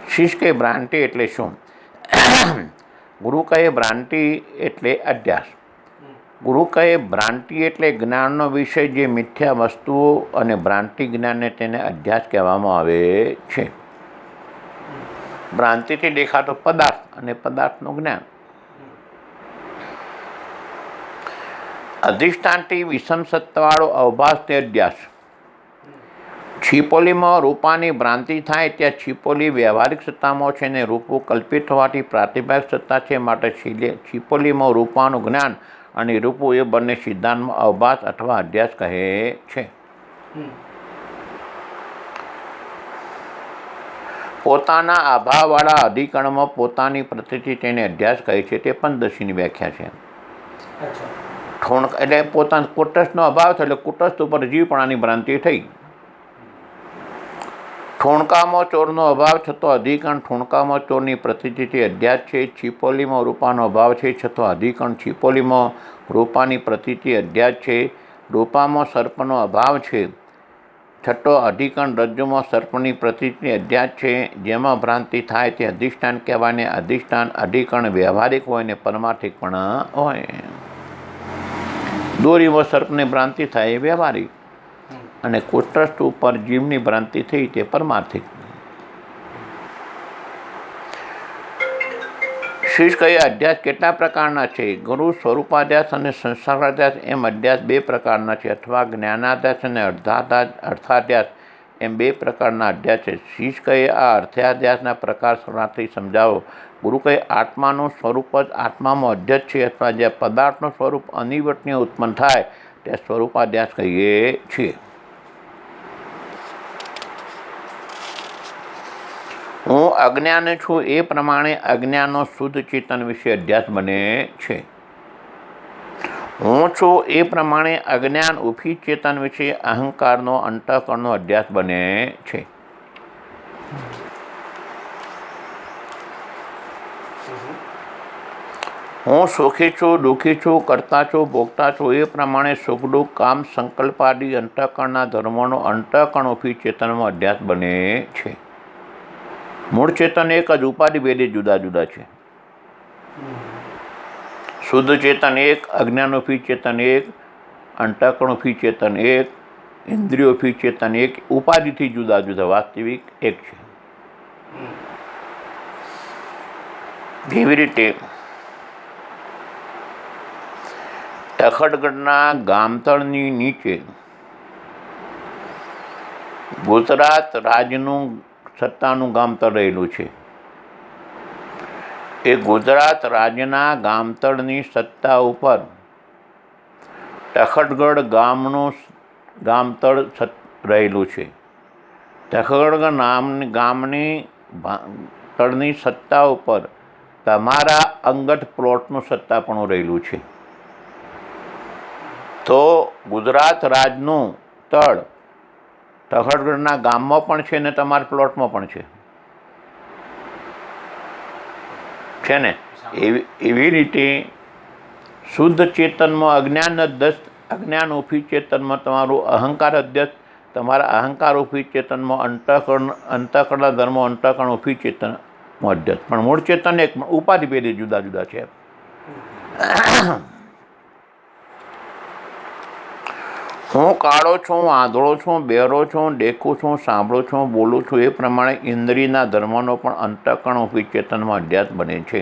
શિષ કે ભ્રાંતિ એટલે શું? ગુરુ કહે ભ્રાંતિ એટલે અધ્યાસ. ગુરુ કહે ભ્રાંતિ એટલે જ્ઞાનનો વિષય જે મિથ્યા વસ્તુઓ અને ભ્રાંતિ જ્ઞાનને તેને અધ્યાસ કહેવામાં આવે છે. ભ્રાંતિથી દેખાતો પદાર્થ અને પદાર્થનું જ્ઞાન. અધિષ્ઠાનથી વિષમ સત્તાવાળો અવભાસ તે અધ્યાસ. છીપોલીમાં રૂપાની ભ્રાંતિ થાય ત્યાં છીપોલી વ્યવહારિક સત્તામાં છે અને રૂપું કલ્પિત હોવાથી પ્રાતિભાષિક સત્તા છે. માટે છીપોલીમાં રૂપાનું જ્ઞાન અને રૂપું એ બંને સિદ્ધાંતમાં અવભાસ અથવા અધ્યાસ કહે છે. પોતાના અભાવવાળા અધિકરણમાં પોતાની પ્રતીતિ તેને અધ્યાસ કહે છે. તે પંચદશીની વ્યાખ્યા છે. ઠોણકા એટલે પોતાના કુટસ્થનો અભાવ થયો એટલે કુટસ્થ ઉપર જીવપણાની ભ્રાંતિ થઈ. ઠોણકામાં ચોરનો અભાવ છતો અધિકરણ ઠોણકામાં ચોરની પ્રતીતિથી અધ્યાસ છે. છીપોલીમાં રૂપાનો અભાવ છે છતો અધિકરણ છીપોલીમાં રૂપાની પ્રતીતિ અધ્યાસ છે. રૂપામાં સર્પનો અભાવ છે છઠ્ઠો અધિકરણ રજ્જુમાં સર્પની પ્રતીતિ અધ્યાસ છે. જેમાં ભ્રાંતિ થાય તે અધિષ્ઠાન કહેવાય ને અધિષ્ઠાન અધિકરણ વ્યવહારિક હોય ને પરમાર્થિક પણ હોય. દોરીમાં સર્પની ભ્રાંતિ થાય એ વ્યવહારિક અને કુટસ્થ ઉપર જીવની ભ્રાંતિ થઈ તે પરમાર્થિક. શીશ કહે અધ્યાસ કેટલા પ્રકારના છે? ગુરુ સ્વરૂપાધ્યાસ અને સંસારાધ્યાસ એમ અધ્યાસ બે પ્રકારના છે, અથવા જ્ઞાનાધ્યાસ અને અર્થાધ્યાસ એમ બે પ્રકારના અધ્યાસ છે. શીશ કહે આ અર્થાધ્યાસના પ્રકાર સરળથી સમજાવો. ગુરુ કહે આત્માનું સ્વરૂપ જ આત્મામાં અધ્યાસ છે, અથવા જે પદાર્થનું સ્વરૂપ અનિવર્તનીય ઉત્પન્ન થાય તે સ્વરૂપાધ્યાસ કહીએ છીએ. હું અજ્ઞાન છું એ પ્રમાણે અજ્ઞાનનો શુદ્ધ ચેતન વિશે અધ્યાસ બને છે. હું છું એ પ્રમાણે અજ્ઞાન ઉભી ચેતન વિશે અહંકારનો અંતઃકરણનો અધ્યાસ બને છે. હું સુખી છું, દુઃખી છું, કરતા છું, ભોગતા છું એ પ્રમાણે સુખ દુઃખ કામ સંકલ્પાદી અંતઃકરણના ધર્મોનો અંતઃકરણ ઉભી ચેતનમાં અધ્યાસ બને છે. મૂળ ચેતન એક જ, ઉપાધિ ભેદે જુદા જુદા છે. શુદ્ધ ચેતન એક, અજ્ઞાનોપી ચેતન એક, અંતઃકરણોપી ચેતન એક, ઇન્દ્રિયોપી ચેતન એક, ઉપાધિથી જુદા જુદા, વાસ્તવિક એક છે. જેવી રીતે તખતગઢના ગામતળની નીચે ગુજરાત રાજ્યનું સત્તાનું ગામતળ રહેલું છે. એ ગુજરાત રાજ્યના ગામતળની સત્તા ઉપર તખતગઢ ગામનું ગામતળ રહેલું છે. તખતગઢ ગામની તળની સત્તા ઉપર તમારા અંગત પ્લોટનું સત્તાપણું રહેલું છે. તો ગુજરાત રાજનું તળ તખતગઢના ગામમાં પણ છે ને તમારા પ્લોટમાં પણ છે ને. એવી રીતે શુદ્ધ ચેતનમાં અજ્ઞાન અધ્યસ્ત, અજ્ઞાન ઉભી ચેતનમાં તમારું અહંકાર અધ્યસ્ત, તમારા અહંકાર ઉભી ચેતનમાં અંતઃકરણ ધર્મો અંતઃકરણ ઉભી ચેતનમાં અધ્યસ્ત. પણ મૂળ ચેતન એક, ઉપાધિ ભેદે જુદા જુદા છે. હું કાળો છું, આંધળો છું, બહેરો છું, દેખું છું, સાંભળું છું, બોલું છું એ પ્રમાણે ઇન્દ્રિયના ધર્મોનો પણ અંતઃકરણ ઉભી ચેતનમાં અધ્યાસ બને છે.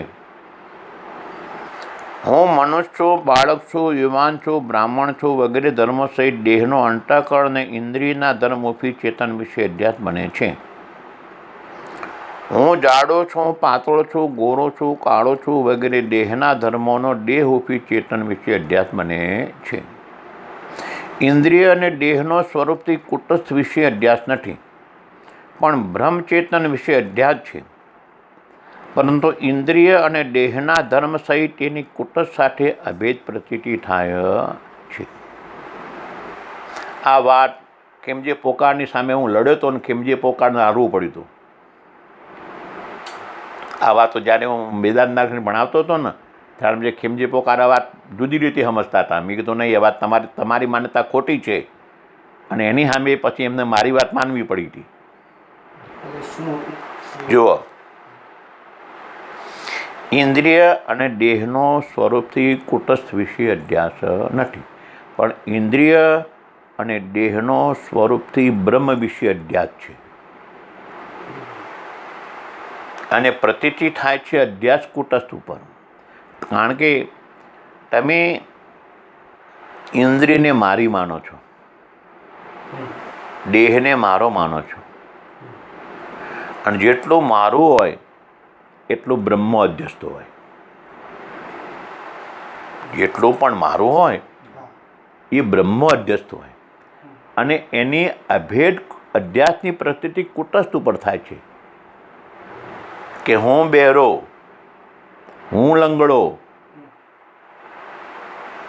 હું મનુષ્ય છું, બાળક છું, યુવાન છું, બ્રાહ્મણ છું વગેરે ધર્મો સહિત દેહનો અંતઃકરણ અને ઇન્દ્રિયના ધર્મ ઉભી ચેતન વિશે અધ્યાસ બને છે. હું જાડો છું, પાતળો છું, ગોરો છું, કાળો છું વગેરે દેહના ધર્મોનો દેહ ઉભી ચેતન વિશે અધ્યાસ બને છે. ઇન્દ્રિય અને દેહનો સ્વરૂપથી કુટસ્થ વિશે અધ્યાસ નથી, પણ બ્રહ્મચેતન વિશે અધ્યાસ છે. પરંતુ ઇન્દ્રિય અને દેહના ધર્મ સહિત તેની કુટસ્થ સાથે અભેદ પ્રતીતિ થાય છે. આ વાત ખેમજે પોકારની સામે હું લડ્યો હતો અને ખેમજે પોકારને હારવું પડ્યું હતું. આ વાતો જ્યારે હું વેદાંતનાથને ભણાવતો હતો ને ત્યારે જે ખેમજી પોકાર આ વાત જુદી રીતે સમજતા હતા. મેં કીધું નહીં, એ વાત તમારી માન્યતા ખોટી છે, અને એની સામે પછી એમને મારી વાત માનવી પડી હતી. જુઓ, ઇન્દ્રિય અને દેહનો સ્વરૂપથી કુટસ્થ વિશે અધ્યાસ નથી, પણ ઇન્દ્રિય અને દેહનો સ્વરૂપથી બ્રહ્મ વિશે અધ્યાસ છે. અને પ્રતીતિ થાય છે અધ્યાસ કુટસ્થ ઉપર. કારણ કે તમે ઇન્દ્રિયને મારી માનો છો, દેહને મારો માનો છો, અને જેટલું મારું હોય એટલું બ્રહ્મ અધ્યસ્ત હોય. જેટલું પણ મારું હોય એ બ્રહ્મ અધ્યસ્ત હોય, અને એની અભેદ અધ્યાસની પ્રતીતિ કુટસ્થ ઉપર થાય છે કે હું બહેરો, હું લંગડો,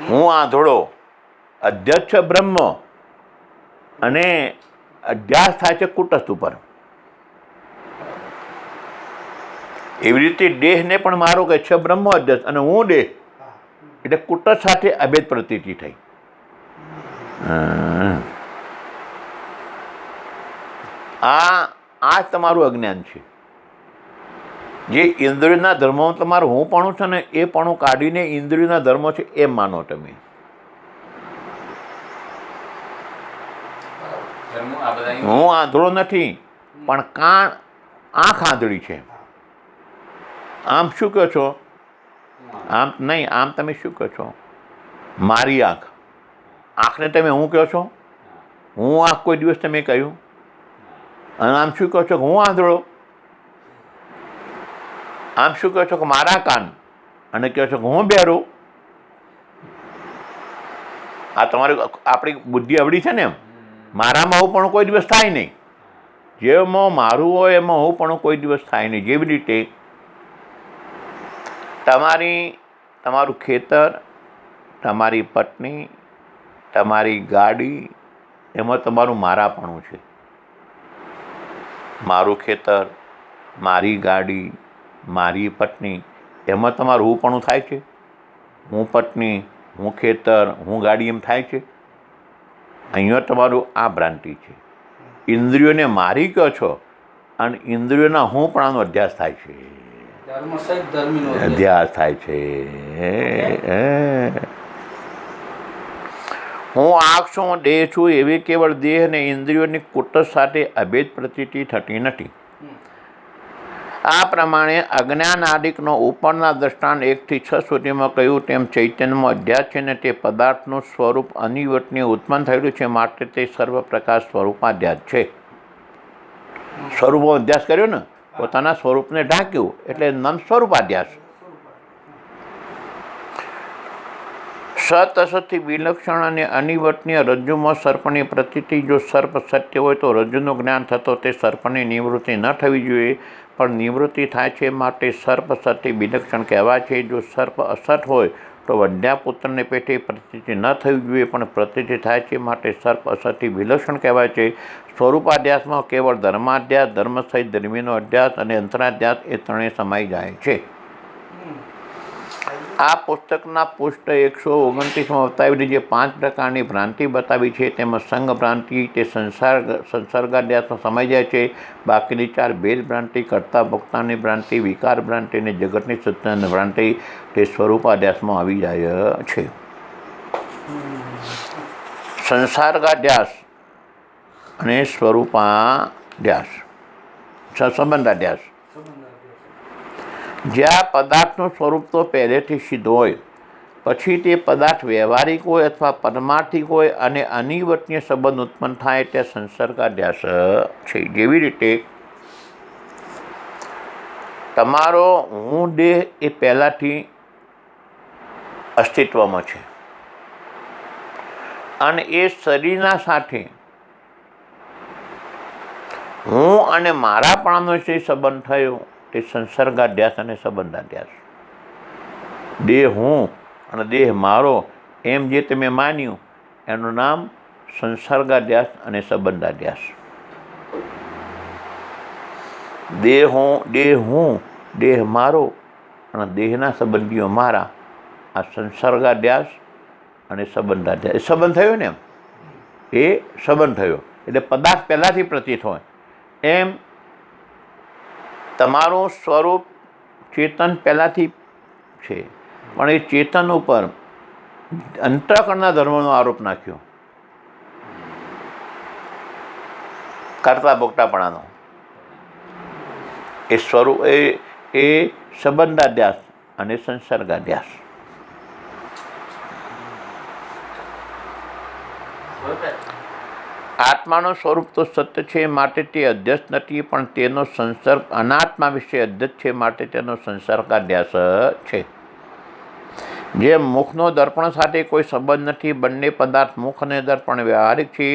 હું આંધળો, અધ્યક્ષ બ્રહ્મ અને અધ્યાસ થાય છે કુટસ્થ ઉપર. એવી રીતે દેહને પણ મારો કે છે બ્રહ્મ અધ્યક્ષ અને હું દેહ એટલે કુટસ્થ સાથે અભેદ પ્રતીતિ થઈ. આ તમારું અજ્ઞાન છે. જે ઇન્દ્રિયના ધર્મો તમારું હું પણ છે ને એ પણ કાઢીને ઇન્દ્રિયના ધર્મો છે એમ માનો તમે. ધર્મો આ બધા હું આંધળો નથી પણ કાન આંખ આંધળી છે. આમ શું કહો છો? આમ નહીં, આમ તમે શું કહો છો? મારી આંખ. આંખને તમે હું કહો છો? હું આંખ કોઈ દિવસ તમે કહ્યું? અને આમ શું કહો છો કે હું આંધળો? આમ શું કહો છો કે મારા કાન અને કહો છો કે હું બહેરો? આ તમારી આપણી બુદ્ધિ અવળી છે ને એમ. મારામાં હું પણ કોઈ દિવસ થાય નહીં. જેમાં મારું હોય એમાં હું પણ કોઈ દિવસ થાય નહીં. જેવી રીતે તમારું ખેતર, તમારી પત્ની, તમારી ગાડી એમાં તમારું મારાપણું છે. મારું ખેતર, મારી ગાડી, મારી પત્ની એમાં તમારું હું પણ થાય છે. હું પત્ની, હું ખેતર, હું ગાડી એમ થાય છે. અહીંયા તમારું આ ભ્રાંતિ છે. ઇન્દ્રિયોને મારી કહો છો અને ઇન્દ્રિયોના હું પણાનો અધ્યાસ થાય છે. ધર્મ સહિત ધર્મીનો અધ્યાસ થાય છે. હું આંખ છું, દેહ છું એવી કેવળ દેહ અને ઇન્દ્રિયોની કુટસ્થ સાથે અભેદ પ્રતીતિ થતી નથી. આ પ્રમાણે અજ્ઞાન આદિકનો ઉપરના દ્રષ્ટાંત 1 થી 6 સુધીમાં કહ્યું તેમ ચૈતન્યમાં અધ્યાસ છે ને તે પદાર્થનું સ્વરૂપ અનિવર્તનીય ઉત્પન્ન થયેલું છે માટે તે સર્વ પ્રકાર સ્વરૂપાધ્યાસ છે. સ્વરૂપો અધ્યાસ કર્યો ને, પોતાના સ્વરૂપને ઢાંક્યું એટલે નામ સ્વરૂપાધ્યાસ. સત અસતથી વિલક્ષણ અને અનિવર્તનીય રજ્જુમાં સર્પની પ્રતીતિ. જો સર્પ સત્ય હોય તો રજ્જુનું જ્ઞાન થતો તે સર્પની નિવૃત્તિ ન થવી જોઈએ, પણ નિવૃત્તિ થાય છે માટે સર્પ સત્ય વિલક્ષણ કહેવાય છે. જો સર્પ અસત હોય તો વંધ્યાપુત્રને પેટે પ્રતીતિ ન થવી જોઈએ, પણ પ્રતીતિ થાય છે માટે સર્પ અસતથી વિલક્ષણ કહેવાય છે. સ્વરૂપાધ્યાસમાં કેવળ ધર્માધ્યાસ, ધર્મ સહિત ધર્મીનો અધ્યાસ અને અંતરાધ્યાસ એ ત્રણેય સમાઈ જાય છે. આ પુસ્તકના પૃષ્ઠ 129માં બતાવેલી જે 5 પ્રકારની ભ્રાંતિ બતાવી છે તેમાં સંઘ ભ્રાંતિ તે સંસર્ગાધ્યાસમાં સમાઈ જાય છે. બાકીની 4 ભેદ ભ્રાંતિ, કર્તા ભોક્તાની ભ્રાંતિ, વિકાર ભ્રાંતિ અને જગતની સત્તાની ભ્રાંતિ તે સ્વરૂપાધ્યાસમાં આવી જાય છે. સંસર્ગાધ્યાસ અને સ્વરૂપાધ્યાસ, સંબંધાધ્યાસ. જ્યાં પદાર્થનું સ્વરૂપ તો પહેલેથી સિદ્ધ હોય, પછી તે પદાર્થ વ્યવહારિક હોય અથવા પરમાર્થિક હોય અને અનિવર્તનીય સંબંધ ઉત્પન્ન થાય ત્યાં સંસર્ગાધ્યાસ છે. જેવી રીતે તમારો હું દેહ એ પહેલાંથી અસ્તિત્વમાં છે અને એ શરીરના સાથે હું અને મારાપણાનો જે સંબંધ થયો તે સંસર્ગાધ્યાસ અને સંબંધાધ્યાસ. દેહ હું અને દેહ મારો એમ જે તમે માન્યું એનું નામ સંસર્ગાધ્યાસ અને સંબંધાધ્યાસ. દેહ હું, દેહ મારો અને દેહના સંબંધીઓ મારા, આ સંસર્ગાધ્યાસ અને સંબંધાધ્યાસ. એ સંબંધ થયો ને, એ સંબંધ થયો એટલે પદાર્થ પહેલાંથી પ્રતીત હોય એમ તમારું સ્વરૂપ ચેતન પહેલાંથી છે, પણ એ ચેતન ઉપર અંતઃકરણના ધર્મનો આરોપ નાખ્યો, કરતા ભોગતાપણાનો. એ સ્વરૂપ એ સંબંધાધ્યાસ અને સંસર્ગાધ્યાસ. આત્માનું સ્વરૂપ તો સત્ય છે માટે તે અધ્યસ્ત નથી, પણ તેનો સંસર્ગ અનાત્મા વિશે અધ્યસ્ત છે માટે તેનો સંસર્ગાધ્યાસ છે. જેમ મુખનો દર્પણ સાથે કોઈ સંબંધ નથી, બંને પદાર્થ મુખ અને દર્પણ વ્યવહારિક છે,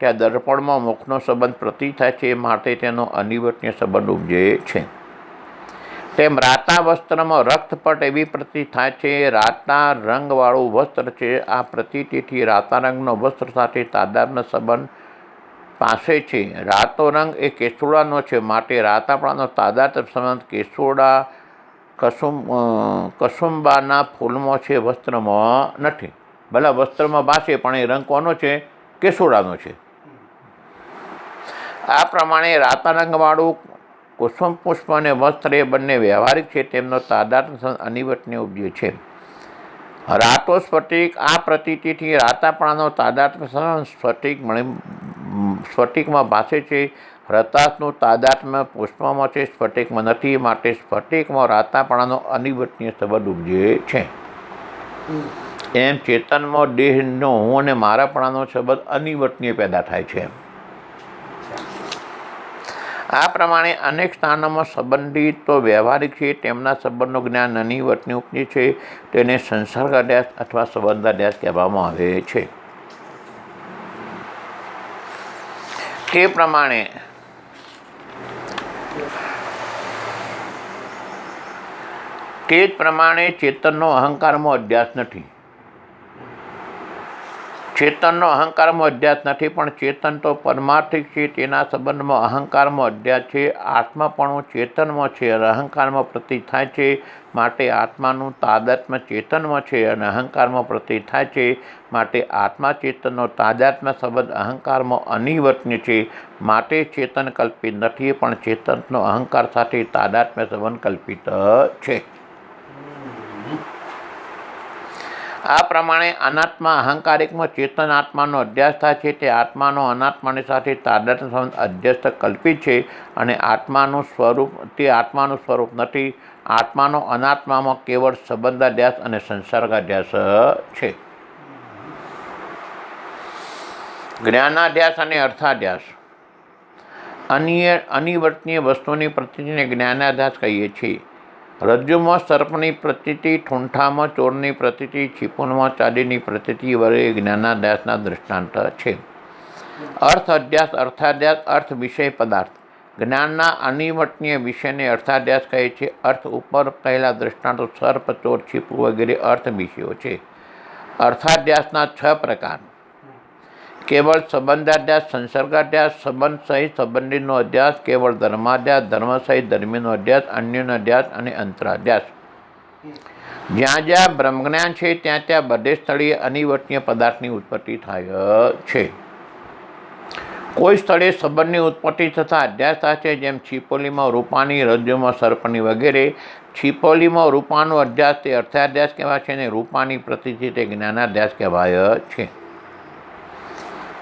ત્યાં દર્પણમાં મુખનો સંબંધ પ્રતીત થાય છે માટે તેનો અનિવર્તનીય સંબંધ ઉપજે છે. તેમ રાતા વસ્ત્રમાં રક્તપટ એવી પ્રતીત થાય છે. રાતા રંગવાળું વસ્ત્ર છે. આ પ્રતીતિથી રાતા રંગનો વસ્ત્ર સાથે તાદાત્મ્ય સંબંધ પાસે છે. રાતો રંગ એ કેસુડાનો છે, માટે રાતાપણાનો તાદાત્મ્ય સંબંધ કેસુડા કસુંબાના ફૂલમાં છે, વસ્ત્રમાં નથી. ભલે વસ્ત્રમાં ભાસે પણ એ રંગ કોનો છે? કેસુડાનો છે. આ પ્રમાણે રાતા રંગવાળું કુસુમ પુષ્પ અને વસ્ત્ર એ બંને વ્યવહારિક છે. તેમનો તાદાત્મ્ય સંબંધ અનિવર્તનીય ઉપજે છે. રાતો સ્ફટિક આ પ્રતીતિથી રાતાપણાનો તાદાત્મ્ય સંબંધ સ્ફટિકમાં ભાસે છે. રતાસનું તાદાત્મ્ય પુષ્પમાં છે, સ્ફટિકમાં નથી, માટે સ્ફટિકમાં રાતાપણાનો અનિવર્તનીય સંબંધ ઉપજે છે. એમ ચેતનમાં દેહનો હું અને મારાપણાનો સંબંધ અનિવર્તનીય પેદા થાય છે. આ પ્રમાણે અનેક સ્થાનોમાં સંબંધિત તો વ્યવહારિક છે, તેમના સંબંધનું જ્ઞાન અનિવર્તનીય ઉપજે છે. તેને સંસર્ગાધ્યાસ અથવા સંબંધાધ્યાસ કહેવામાં આવે છે. તે જ પ્રમાણે ચેતનનો અહંકારમાં અધ્યાસ નથી. ચેતનનો અહંકારમાં અધ્યાસ નથી, પણ ચેતન તો પરમાર્થિક છે. તેના સંબંધમાં અહંકારમાં અધ્યાસ છે. આત્માપણું ચેતનમાં છે અને અહંકારમાં પ્રતીત થાય છે, માટે આત્માનું તાદાત્મ્ય ચેતનમાં છે અને અહંકારમાં પ્રતીત થાય છે, માટે આત્મા ચેતનનો તાદાત્મ્ય સંબંધ અહંકારમાં અનિવર્તનીય છે. માટે ચેતન કલ્પિત નથી, પણ ચેતનનો અહંકાર સાથે તાદાત્મ્ય સંબંધ કલ્પિત છે. આ પ્રમાણે અનાત્મા અહંકારિકમાં ચેતન આત્માનો અધ્યાસ થાય છે. તે આત્માનો અનાત્માની સાથે તાદાત્મ્ય સંબંધ અધ્યસ્ત કલ્પિત છે અને તે આત્માનું સ્વરૂપ નથી. આત્માનો અનાત્મામાં કેવળ સંબંધાધ્યાસ અને સંસર્ગાધ્યાસ છે. જ્ઞાનાધ્યાસ અને અર્થાધ્યાસ. અનિવર્તનીય વસ્તુની પ્રતીતિને જ્ઞાનાધ્યાસ કહીએ છીએ. રજ્જુમાં સર્પની પ્રતીતિ, ઠૂંઠામાં ચોરની પ્રતીતિ, છીપુનમાં ચાંદીની પ્રતીતિ વગેરે જ્ઞાનાધ્યાસના દૃષ્ટાંત છે. અર્થ અધ્યાસ. અર્થાધ્યાસ અર્થ વિષય પદાર્થ. જ્ઞાનના અનિવર્તનીય વિષયને અર્થાધ્યાસ કહે છે. અર્થ ઉપર કહેલા દૃષ્ટાંતો સર્પ, ચોર, છીપું વગેરે અર્થ વિષયો છે. અર્થાધ્યાસના 6 પ્રકાર. કેવળ સંબંધાધ્યાસ, સંસર્ગાધ્યાસ, સંબંધ સહિત સંબંધીનો અધ્યાસ, કેવળ ધર્માધ્યાસ, ધર્મ સહિત ધર્મીનો અધ્યાસ, અન્યનો અધ્યાસ અને અંતરાધ્યાસ. જ્યાં જ્યાં બ્રહ્મજ્ઞાન છે ત્યાં ત્યાં બધે સ્થળે અનિવર્તનીય પદાર્થની ઉત્પત્તિ થાય છે. કોઈ સ્થળે સંબંધની ઉત્પત્તિ થતાં અધ્યાસ થાય છે, જેમ છીપોલીમાં રૂપાની, રજ્જુમાં સર્પની વગેરે. છીપોલીમાં રૂપાનો અધ્યાસ તે અર્થાધ્યાસ કહેવાય છે અને રૂપાની પ્રતીતિ તે જ્ઞાનાધ્યાસ કહેવાય છે.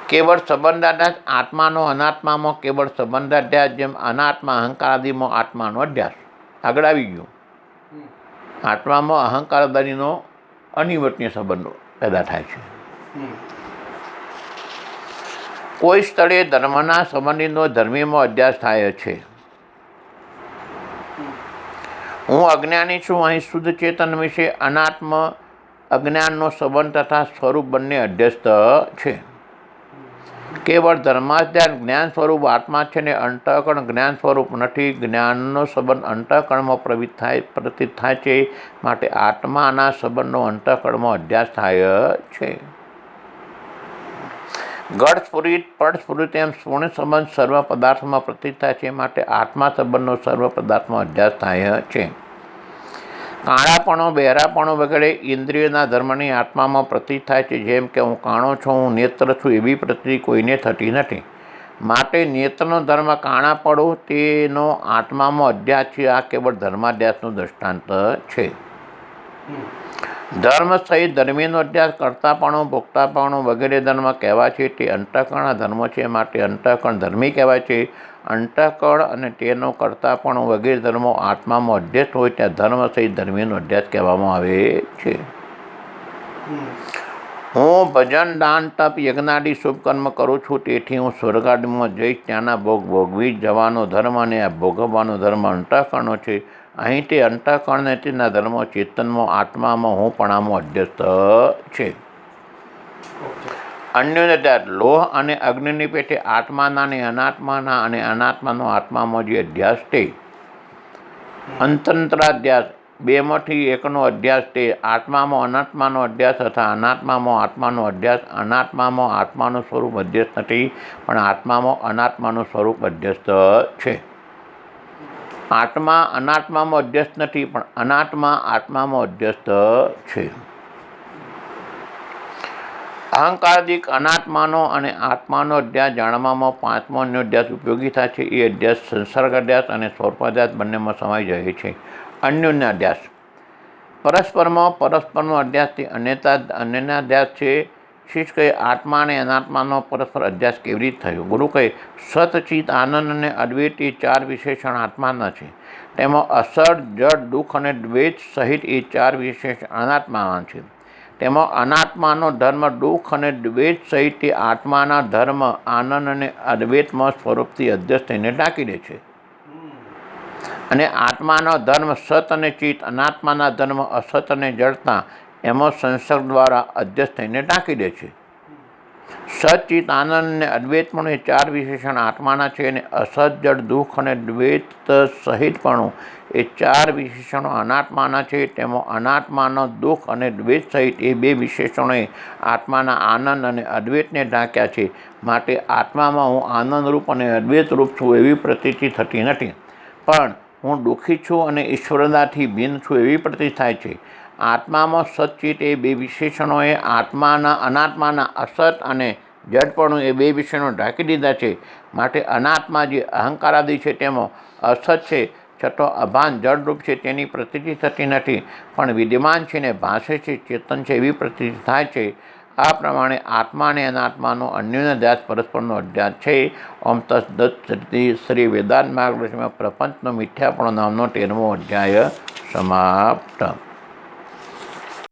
કેવળ સંબંધાધ્યાસ. આત્માનો અનાત્મામાં કેવળ સંબંધાધ્યાસ, જેમ અનાત્મા અહંકારાદિમાં આત્માનો અધ્યાસ. આગળ આવી ગયું. આત્મામાં અહંકારાદિનો અનિવર્તનીય સંબંધો પેદા થાય છે. કોઈ સ્થળે ધર્મના સંબંધીનો ધર્મીમાં અધ્યાસ થાય છે. હું અજ્ઞાની છું, અહીં શુદ્ધ ચેતન વિશે અનાત્મ અજ્ઞાનનો સંબંધ તથા સ્વરૂપ બંને અધ્યસ્ત છે. કેવળ ધર્માધ્યાસ. જ્ઞાન સ્વરૂપ આત્મા છે ને અંતઃકરણ જ્ઞાન સ્વરૂપ નથી. જ્ઞાનનો સંબંધ અંતઃકરણમાં પ્રતીત થાય છે, માટે આત્માના સંબંધનો અંતઃકરણમાં અધ્યાસ થાય છે. ઘટ સ્ફુરિત, પટ સ્ફુરિત એમ પૂર્ણ સંબંધ સર્વ પદાર્થમાં પ્રતીત થાય છે, માટે આત્મા સંબંધનો સર્વ પદાર્થમાં અધ્યાસ થાય છે. કાણાપણો, બહેરાપણો વગેરે ઇન્દ્રિયોના ધર્મની આત્મામાં પ્રતીત થાય છે. જેમ કે હું કાણો છું, હું નેત્ર છું એવી પ્રતીતિ કોઈને થતી નથી, માટે નેત્રનો ધર્મ કાણાપણું તેનો આત્મામાં અધ્યાસ છે. આ કેવળ ધર્માધ્યાસનું દૃષ્ટાંત છે. ધર્મ સહિત ધર્મીનો અધ્યાસ. કર્તાપણું, ભોક્તાપણું વગેરે ધર્મ કહેવાય છે તે અંતઃકરણના ધર્મો છે, માટે અંતઃકરણ ધર્મી કહેવાય છે. અંતઃકરણ અને તેનો કર્તાપણું વગેરે ધર્મો આત્મામાં અધ્યસ્ત હોય ત્યાં ધર્મ સહિત ધર્મીનો અધ્યાસ કહેવામાં આવે છે. હું ભજન, દાન, તપ, યજ્ઞાદિ શુભ કર્મ કરું છું, તેથી હું સ્વર્ગાદિમાં જઈશ. ત્યાંના ભોગ ભોગવી જવાનો ધર્મ અને આ ભોગવવાનો ધર્મ અંતઃકરણો છે. અહીં તે અંતઃકરણ અને તેના ધર્મો ચેતનમાં આત્મામાં હું પણામાં અધ્યસ્ત છે. અન્યોને અધ્યાસ. લોહ અને અગ્નિની પેટે આત્માના અને અનાત્માનો આત્મામાં જે અધ્યાસ તે અંતંત્રાધ્યાસ બેમાંથી એકનો અધ્યાસ તે આત્મામાં અનાત્માનો અધ્યાસ તથા અનાત્મામાં આત્માનો અધ્યાસ. અનાત્મામાં આત્માનું સ્વરૂપ અધ્યસ્ત નથી પણ આત્મામાં અનાત્માનું સ્વરૂપ અધ્યસ્ત છે. આત્મા અનાત્મામાં અધ્યસ્ત નથી પણ અનાત્મા આત્મામાં અધ્યસ્ત છે. અહંકારાદિક અનાત્માનો અને આત્માનો અધ્યાસ જાણવામાં પાંચમો અન્ય અધ્યાસ ઉપયોગી થાય છે. એ અધ્યાસ સંસર્ગ અધ્યાસ અને સ્વરૂપાધ્યાસ બંનેમાં સમાઈ જાય છે. અન્યોન્ય અધ્યાસ પરસ્પરનો અધ્યાસથી અન્યના અધ્યાસ છે. શિષ્ય કહે આત્મા અને અનાત્માનો પરસ્પર અધ્યાસ કેવી રીતે થયો? ગુરુ કહે સત ચિત આનંદ અને અદ્વૈત એ ચાર વિશેષણ આત્માના છે. તેમાં અસર જડ દુઃખ અને દ્વૈત સહિત એ ચાર વિશેષણ અનાત્માના છે. તેમાં અનાત્માનો ધર્મ દુઃખ અને દ્વૈત સહિત તે આત્માના ધર્મ આનંદ અને અદ્વૈતમાં સ્વરૂપથી અધ્યસ્ત થઈને ઢાંકી દે છે. અને આત્માનો ધર્મ સત અને ચિત્ત, અનાત્માના ધર્મ અસત અને જડતા એમાં સંસર્ગ દ્વારા અધ્યસ્ત થઈને ઢાંકી દે છે. સત ચિત્ત આનંદ અને અદ્વૈતપણું એ ચાર વિશેષણ આત્માના છે અને અસત જડ દુઃખ અને દ્વૈત સહિતપણું એ ચાર વિશેષણો અનાત્માના છે. તેમાં અનાત્માનો દુઃખ અને દ્વૈત સહિત એ બે વિશેષણોએ આત્માના આનંદ અને અદ્વૈતને ઢાંક્યા છે. માટે આત્મામાં હું આનંદરૂપ અને અદ્વૈતરૂપ છું એવી પ્રતીતિ થતી નથી, પણ હું દુઃખી છું અને ઈશ્વરતાથી ભિન્ન છું એવી પ્રતીતિ થાય છે. આત્મામાં સચ્ચિત એ બે વિશેષણોએ અનાત્માના અસત અને જડપણું એ બે વિશેષણો ઢાંકી દીધા છે. માટે અનાત્મા જે અહંકારાદિ છે તેમાં અસત છે છતાં અભાન જડરૂપ છે તેની પ્રતીતિ થતી નથી, પણ વિદ્યમાન છે ને ભાષે છે, ચેતન છે એવી પ્રતીતિ થાય છે. આ પ્રમાણે આત્મા અને અનાત્માનો અન્યોન્ય અધ્યાસ પરસ્પરનો અધ્યાસ છે. ઓમ તત્સદિતિ. શ્રી વેદાંત માર્ગદર્શનમાં પ્રપંચનો મિથ્યાપણો નામનો 13મો અધ્યાય સમાપ્ત.